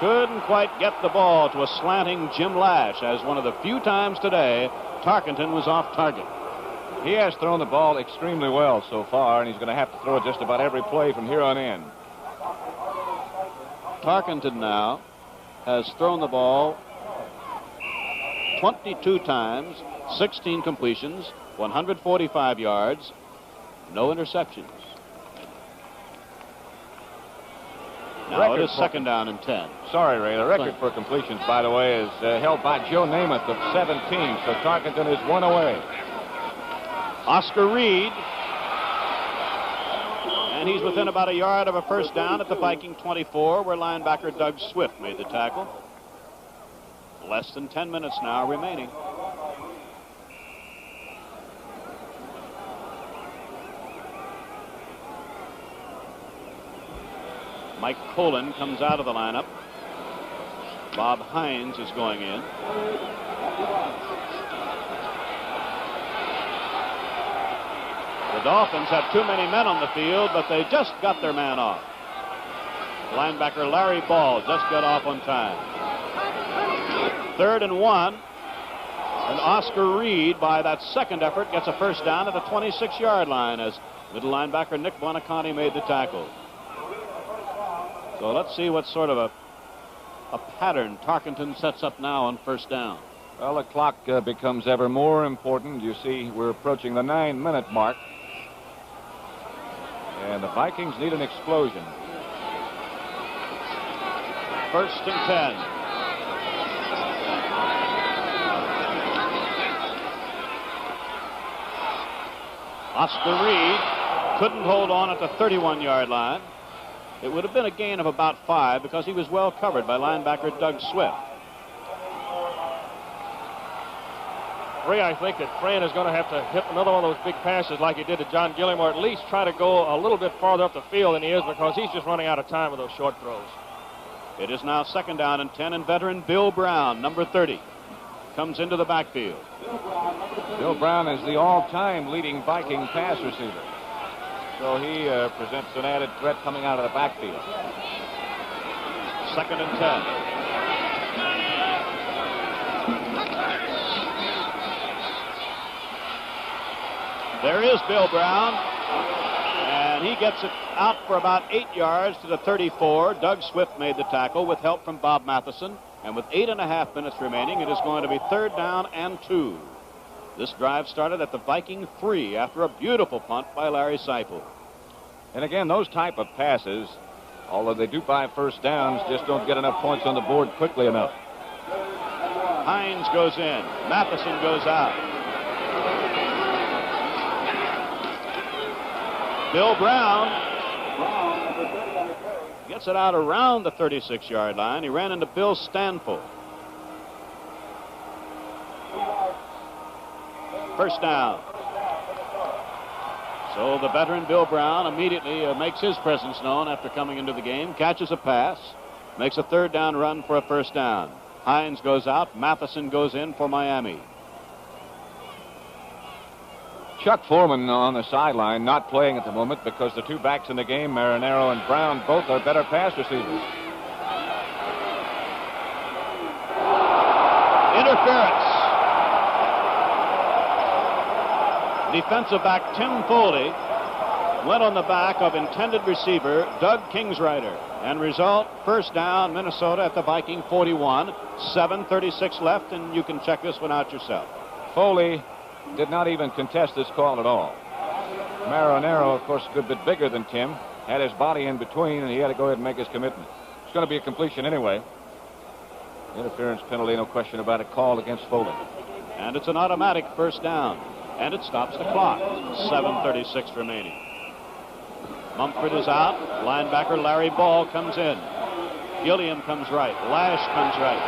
Couldn't quite get the ball to a slanting Jim Lash, as one of the few times today Tarkenton was off target. He has thrown the ball extremely well so far, and he's going to have to throw it just about every play from here on in. Tarkenton now has thrown the ball 22 times, 16 completions, 145 yards, no interceptions. Now it is second down and 10. Sorry, Ray. The record for completions, by the way, is held by Joe Namath of 17, so Tarkenton is one away. Oscar Reed. And he's within about a yard of a first down at the Viking 24, where linebacker Doug Swift made the tackle. Less than 10 minutes now remaining. Mike Colin comes out of the lineup. Bob Hines is going in. The Dolphins have too many men on the field, but they just got their man off. Linebacker Larry Ball just got off on time. 3rd and 1. And Oscar Reed, by that second effort, gets a first down at the 26-yard line as middle linebacker Nick Buonaconti made the tackle. So let's see what sort of a pattern Tarkenton sets up now on first down. Well, the clock becomes ever more important. You see, we're approaching the 9-minute mark. And the Vikings need an explosion. First and 10. Oscar Reed couldn't hold on at the 31-yard line. It would have been a gain of about 5 because he was well covered by linebacker Doug Swift. Ray, I think that Fran is going to have to hit another one of those big passes like he did to John Gilliam, or at least try to go a little bit farther up the field than he is, because he's just running out of time with those short throws. It is now second down and 10, and veteran Bill Brown, number 30, comes into the backfield. Bill Brown is the all-time leading Viking pass receiver. So he presents an added threat coming out of the backfield. Second and 10. There is Bill Brown, and he gets it out for about 8 yards to the 34. Doug Swift made the tackle with help from Bob Matheson, and with 8.5 minutes remaining, it is going to be 3rd down and 2. This drive started at the Viking 3 after a beautiful punt by Larry Seipel. And again, those type of passes, although they do buy first downs, just don't get enough points on the board quickly enough. Hines goes in. Matheson goes out. Bill Brown gets it out around the 36-yard line. He ran into Bill Stanfield. First down. So the veteran Bill Brown immediately makes his presence known after coming into the game, catches a pass, makes a third down run for a first down. Hines goes out. Matheson goes in for Miami. Chuck Foreman on the sideline, not playing at the moment because the two backs in the game, Marinero and Brown, both are better pass receivers. Interference. Defensive back Tim Foley went on the back of intended receiver Doug Kingsrider. And result, first down, Minnesota at the Viking 41. 7:36 left, and you can check this one out yourself. Foley did not even contest this call at all. Marinero, of course, a good bit bigger than Tim, had his body in between, and he had to go ahead and make his commitment. It's going to be a completion anyway. Interference penalty, no question about it, called against Foley. And it's an automatic first down, and it stops the clock. 7:36 remaining. Mumford is out. Linebacker Larry Ball comes in. Gilliam comes right. Lash comes right.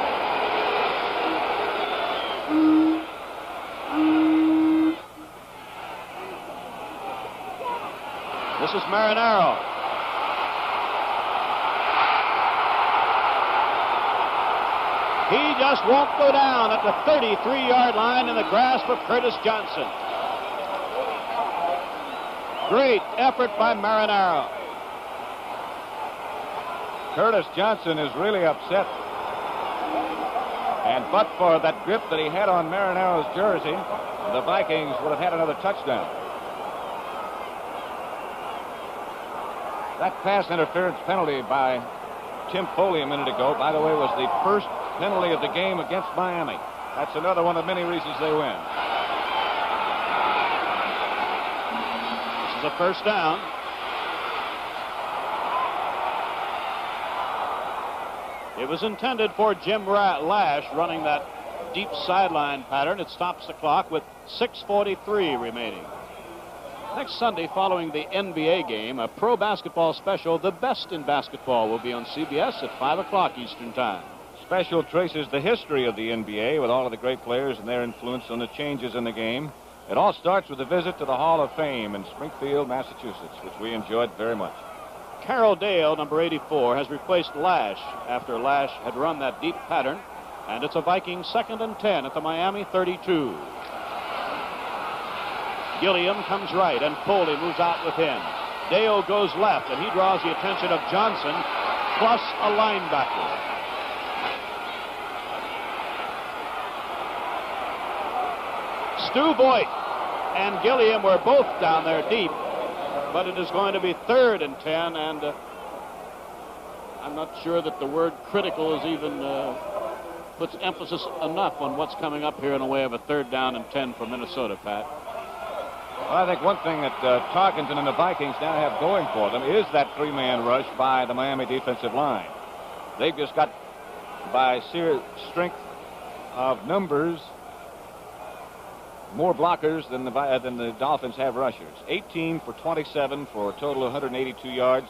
This is Marinero. He just won't go down at the 33-yard line in the grasp of Curtis Johnson. Great effort by Marinero. Curtis Johnson is really upset. And but for that grip that he had on Marinero's jersey, the Vikings would have had another touchdown. That pass interference penalty by Tim Foley a minute ago, by the way, was the first penalty of the game against Miami. That's another one of many reasons they win. This is a first down. It was intended for Jim Lash running that deep sideline pattern. It stops the clock with 6:43 remaining. Next Sunday, following the NBA game, a pro basketball special, The Best in Basketball, will be on CBS at 5 o'clock Eastern Time. Special traces the history of the NBA with all of the great players and their influence on the changes in the game. It all starts with a visit to the Hall of Fame in Springfield, Massachusetts, which we enjoyed very much. Carroll Dale, number 84, has replaced Lash after Lash had run that deep pattern, and it's a Viking 2nd and 10 at the Miami 32. Gilliam comes right, and Foley moves out with him. Dale goes left, and he draws the attention of Johnson, plus a linebacker. Stu Voigt and Gilliam were both down there deep, but it is going to be 3rd and 10, and I'm not sure that the word critical is even puts emphasis enough on what's coming up here in the way of a 3rd down and 10 for Minnesota, Pat. Well, I think one thing that Tarkenton and the Vikings now have going for them is that 3-man rush by the Miami defensive line. They've just got, by sheer strength of numbers, more blockers than the Dolphins have rushers. 18 for 27 for a total of 182 yards.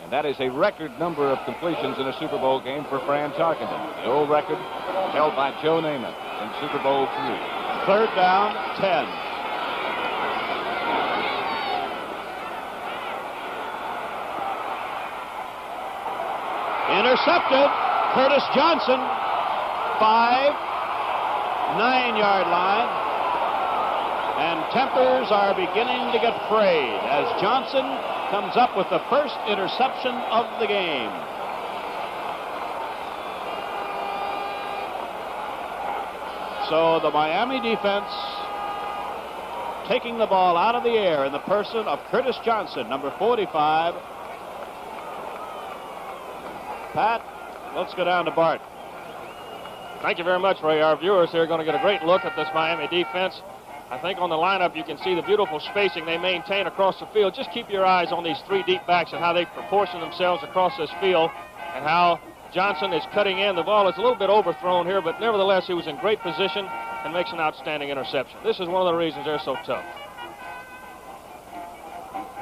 And that is a record number of completions in a Super Bowl game for Fran Tarkenton. The old record held by Joe Namath in Super Bowl III. 3rd down, 10. Intercepted. Curtis Johnson, 9-yard line. And tempers are beginning to get frayed as Johnson comes up with the first interception of the game. So the Miami defense taking the ball out of the air in the person of Curtis Johnson, number 45. Pat, let's go down to Bart. Thank you very much, Ray. Our viewers here are going to get a great look at this Miami defense. I think on the lineup you can see the beautiful spacing they maintain across the field. Just keep your eyes on these three deep backs and how they proportion themselves across this field, and how Johnson is cutting in. The ball is a little bit overthrown here, but nevertheless he was in great position and makes an outstanding interception. This is one of the reasons they're so tough.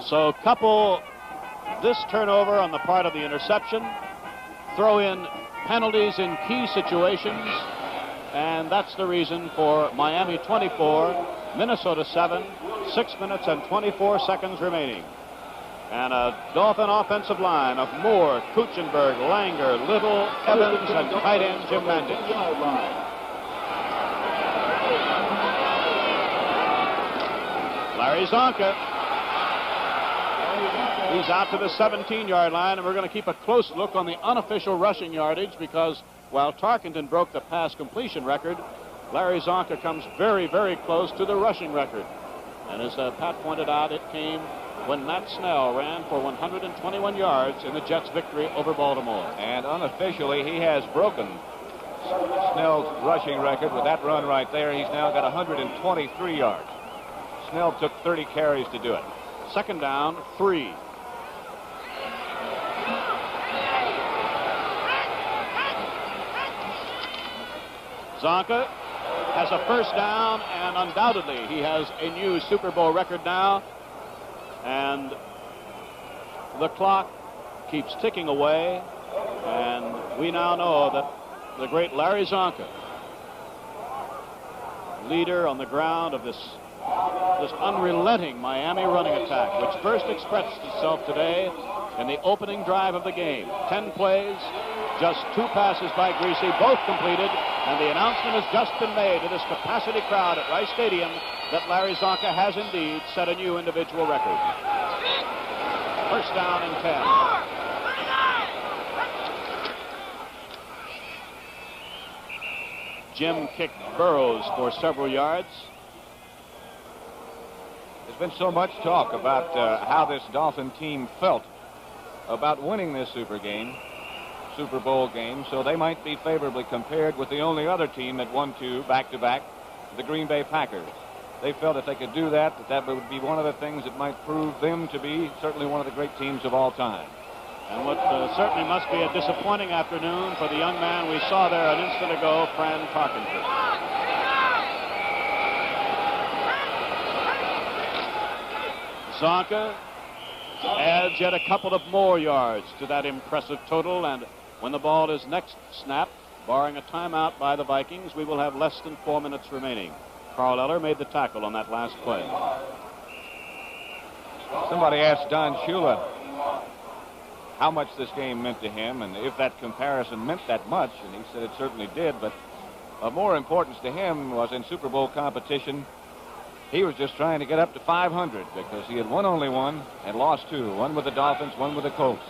So couple this turnover on the part of the interception, throw in penalties in key situations, and that's the reason for Miami 24, Minnesota 7, 6 minutes and 24 seconds remaining. And a Dolphin offensive line of Moore, Kuchenberg, Langer, Little, Evans, and tight end Jim Mandich. Larry Zonka. He's out to the 17-yard line, and we're going to keep a close look on the unofficial rushing yardage, because while Tarkenton broke the pass completion record, Larry Zonka comes very, very close to the rushing record. And as Pat pointed out, it came when Matt Snell ran for 121 yards in the Jets' victory over Baltimore. And unofficially, he has broken Snell's rushing record with that run right there. He's now got 123 yards. Snell took 30 carries to do it. Second down, 3. Zonka has a first down, and undoubtedly he has a new Super Bowl record now. And the clock keeps ticking away, and we now know that the great Larry Zonka, leader on the ground of this unrelenting Miami running attack, which first expressed itself today in the opening drive of the game. 10 plays, just 2 passes by Greasy, both completed, and the announcement has just been made to this capacity crowd at Rice Stadium that Larry Zonka has indeed set a new individual record. First down and 10. Jim kicked Burrows for several yards. There's been so much talk about how this Dolphin team felt about winning this Super Bowl game, so they might be favorably compared with the only other team that won 2 back-to-back, the Green Bay Packers. They felt if they could do that would be one of the things that might prove them to be certainly one of the great teams of all time. And what certainly must be a disappointing afternoon for the young man we saw there an instant ago, Fran Tarkenton. Zonka adds yet a couple of more yards to that impressive total, and when the ball is next snapped, barring a timeout by the Vikings, we will have less than 4 minutes remaining. Carl Eller made the tackle on that last play. Somebody asked Don Shula how much this game meant to him and if that comparison meant that much, and he said it certainly did, but of more importance to him was in Super Bowl competition, he was just trying to get up to 500 because he had won only 1 and lost 2, one with the Dolphins, one with the Colts.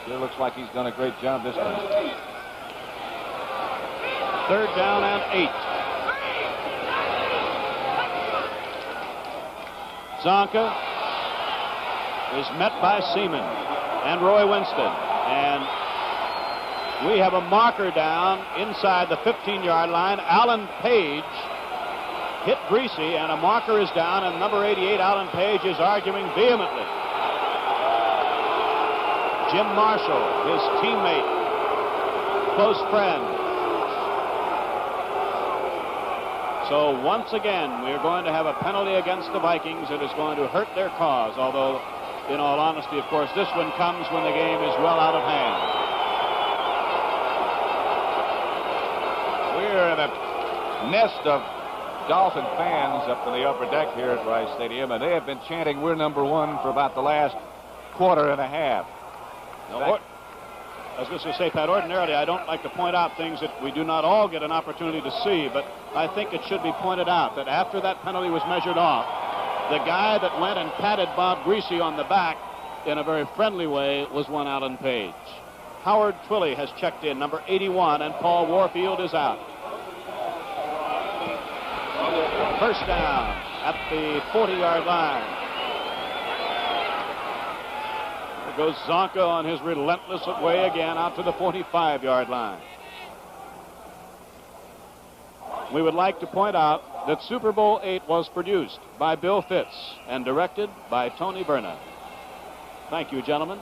Sure looks like he's done a great job this time. Third down and 8. Zonka is met by Seaman and Roy Winston, and we have a marker down inside the 15-yard line. Alan Page hit Greasy, and a marker is down, and number 88, Alan Page, is arguing vehemently. Jim Marshall, his teammate, close friend. So once again, we are going to have a penalty against the Vikings. It is going to hurt their cause, although, in all honesty, of course, this one comes when the game is well out of hand. We're in a nest of Dolphin fans up in the upper deck here at Rice Stadium, and they have been chanting "We're number 1" for about the last quarter and a half. Now, I was going to say, Pat, ordinarily I don't like to point out things that we do not all get an opportunity to see, but I think it should be pointed out that after that penalty was measured off, the guy that went and patted Bob Greasy on the back in a very friendly way was one Alan Page. Howard Twilley has checked in, number 81, and Paul Warfield is out. First down at the 40-yard line. There goes Zonka on his relentless way again out to the 45-yard line. We would like to point out that Super Bowl VIII was produced by Bill Fitz and directed by Tony Berna. Thank you, gentlemen.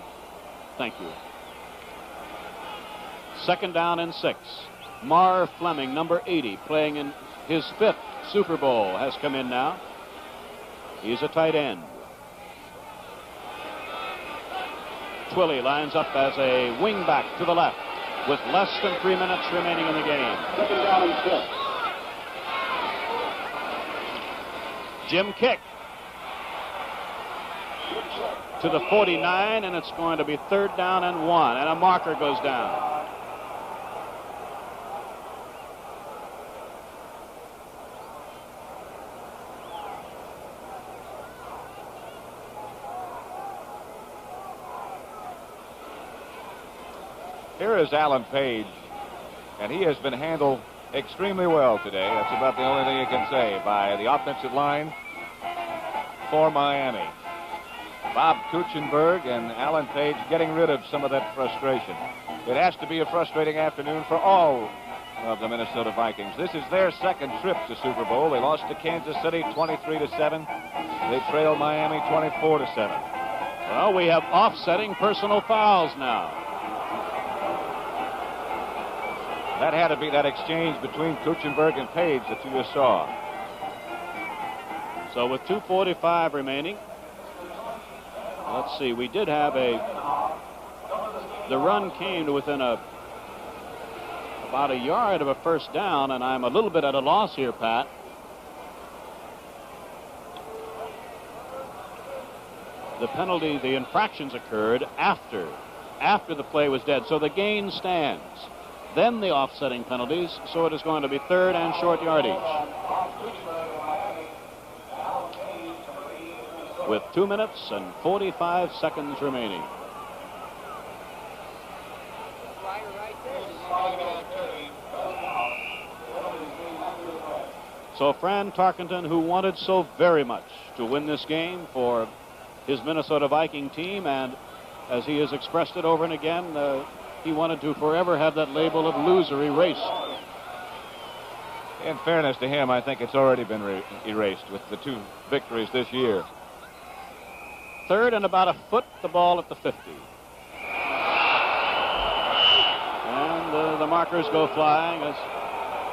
Thank you. Second down and 6. Marv Fleming, number 80, playing in his 5th Super Bowl, has come in now. He's a tight end. Twilley lines up as a wingback to the left with less than 3 minutes remaining in the game. Second down and 6. Jim Kick to the 49, and it's going to be 3rd down and 1, and a marker goes down. Here is Alan Page, and he has been handled extremely well today. That's about the only thing you can say by the offensive line for Miami. Bob Kuchenberg and Alan Page getting rid of some of that frustration. It has to be a frustrating afternoon for all of the Minnesota Vikings. This is their second trip to Super Bowl. They lost to Kansas City 23-7. They trailed Miami 24-7. Well, we have offsetting personal fouls now. That had to be that exchange between Kuchenberg and Page that you just saw. So with 2:45 remaining, let's see, we did have the run came to within about a yard of a first down, and I'm a little bit at a loss here, Pat. The penalty, the infractions occurred after the play was dead, so the gain stands. Then the offsetting penalties, so it is going to be 3rd and short yardage. With 2 minutes and 45 seconds remaining. So Fran Tarkenton, who wanted so very much to win this game for his Minnesota Viking team, and as he has expressed it over and again, he wanted to forever have that label of loser erased. In fairness to him, I think it's already been erased with the 2 victories this year. 3rd and about a foot, the ball at the 50. And the markers go flying, as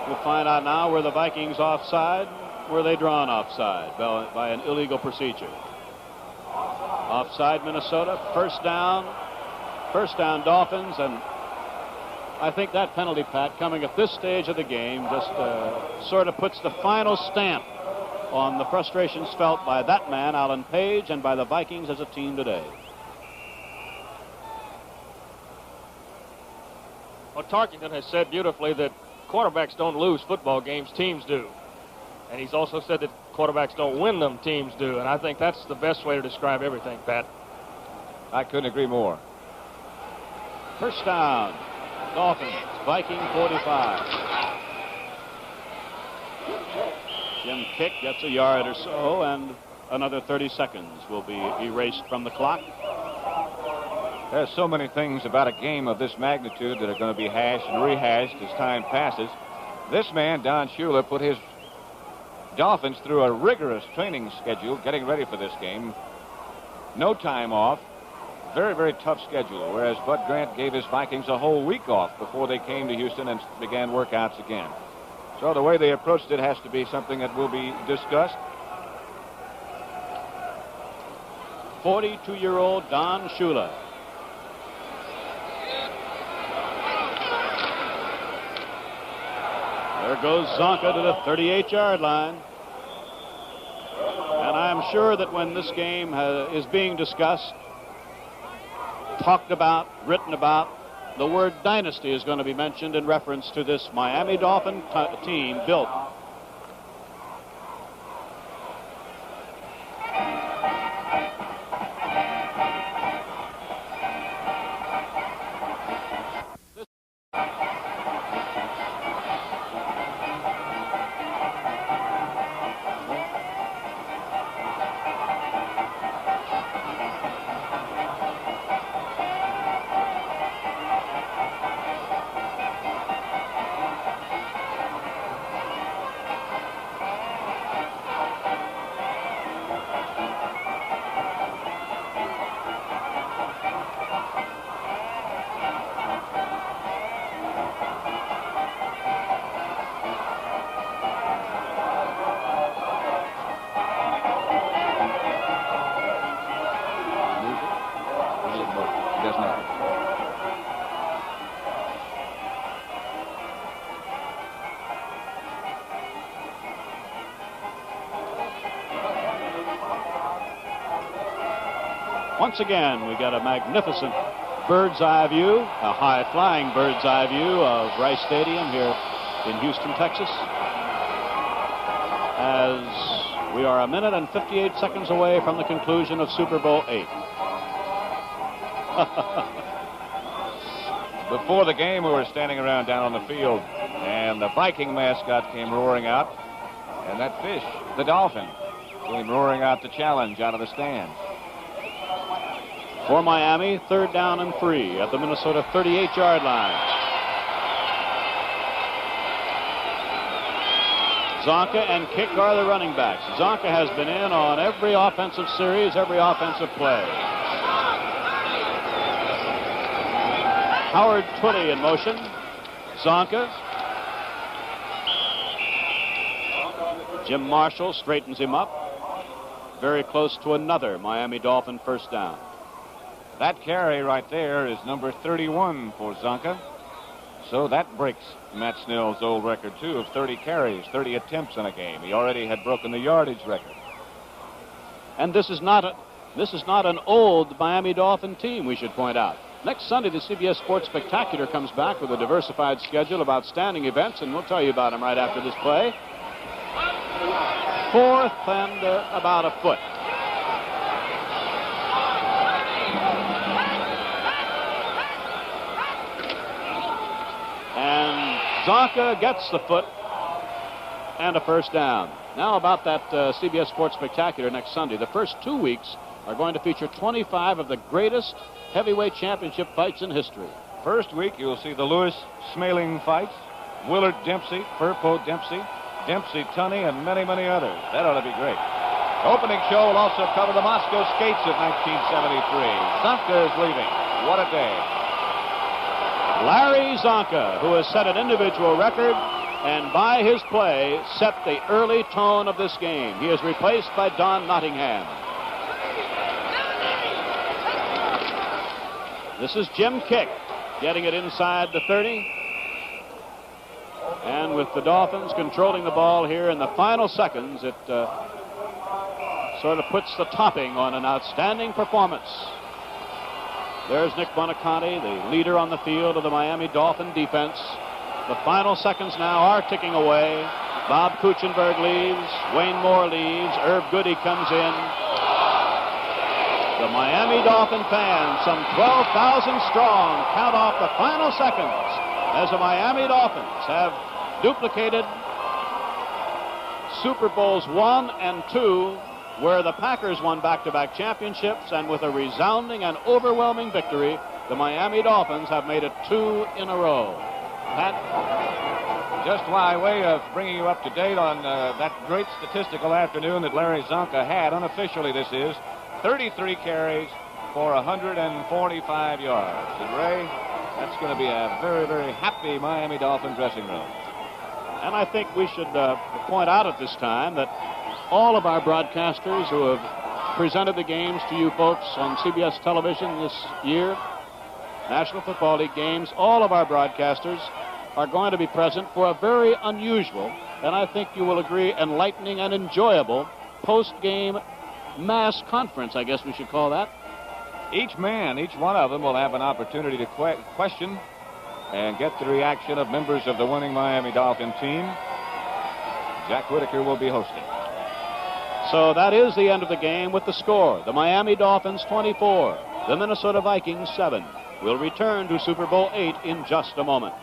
we'll find out now. Were the Vikings offside? Were they drawn offside by an illegal procedure? Offside Minnesota, first down Dolphins, and I think that penalty, Pat, coming at this stage of the game, just sort of puts the final stamp on the frustrations felt by that man, Alan Page, and by the Vikings as a team today. Well, Tarkenton has said beautifully that quarterbacks don't lose football games, teams do. And he's also said that quarterbacks don't win them, teams do. And I think that's the best way to describe everything, Pat. I couldn't agree more. First down, Dolphins, Viking 45. Jim Kick gets a yard or so, and another 30 seconds will be erased from the clock. There's so many things about a game of this magnitude that are going to be hashed and rehashed as time passes. This man, Don Shula, put his Dolphins through a rigorous training schedule getting ready for this game. No time off. Very, very tough schedule, whereas Bud Grant gave his Vikings a whole week off before they came to Houston and began workouts again. So the way they approached it has to be something that will be discussed. 42-year-old Don Shula. There goes Zonka to the 38-yard line. And I'm sure that when this game is being discussed, talked about, written about, the word dynasty is going to be mentioned in reference to this Miami Dolphin team built once again, we got a magnificent bird's eye view, a high-flying bird's eye view of Rice Stadium here in Houston, Texas, as we are a minute and 58 seconds away from the conclusion of Super Bowl VIII. Before the game, we were standing around down on the field, and the Viking mascot came roaring out, and that fish, the dolphin, came roaring out the challenge out of the stands. For Miami, 3rd down and 3 at the Minnesota 38-yard line. Zonka and Kick are the running backs. Zonka has been in on every offensive series, every offensive play. Howard Twitty in motion. Zonka. Jim Marshall straightens him up. Very close to another Miami Dolphin first down. That carry right there is number 31 for Zonka. So that breaks Matt Snell's old record, too, of 30 carries, 30 attempts in a game. He already had broken the yardage record. And this is not an old Miami Dolphin team, we should point out. Next Sunday, the CBS Sports Spectacular comes back with a diversified schedule of outstanding events, and we'll tell you about them right after this play. 4th and about a foot. And Zonka gets the foot and a first down. Now about that CBS Sports Spectacular next Sunday. The first 2 weeks are going to feature 25 of the greatest heavyweight championship fights in history. First week, you'll see the Lewis Smaling fights, Willard Dempsey, Furpo Dempsey, Dempsey Tunney, and many, many others. That ought to be great. Opening show will also cover the Moscow Skates of 1973. Zonka is leaving. What a day. Larry Zonka, who has set an individual record and by his play set the early tone of this game. He is replaced by Don Nottingham. This is Jim Kick getting it inside the 30. And with the Dolphins controlling the ball here in the final seconds, it sort of puts the topping on an outstanding performance. There's Nick Buoniconti, the leader on the field of the Miami Dolphin defense. The final seconds now are ticking away. Bob Kuchenberg leaves. Wayne Moore leaves. Herb Goody comes in. The Miami Dolphin fans, some 12,000 strong, count off the final seconds as the Miami Dolphins have duplicated Super Bowls 1 and 2, where the Packers won back-to-back championships, and with a resounding and overwhelming victory, the Miami Dolphins have made it 2 in a row. Pat? Just by way of bringing you up to date on that great statistical afternoon that Larry Zonka had, unofficially this is, 33 carries for 145 yards. And Ray, that's going to be a very, very happy Miami Dolphin dressing room. And I think we should point out at this time that all of our broadcasters who have presented the games to you folks on CBS television this year, National Football League games, all of our broadcasters are going to be present for a very unusual, and I think you will agree, enlightening and enjoyable post-game mass conference, I guess we should call that. Each one of them will have an opportunity to question and get the reaction of members of the winning Miami Dolphin team. Jack Whitaker will be hosting. So that is the end of the game with the score. The Miami Dolphins 24, the Minnesota Vikings 7. We'll return to Super Bowl VIII in just a moment.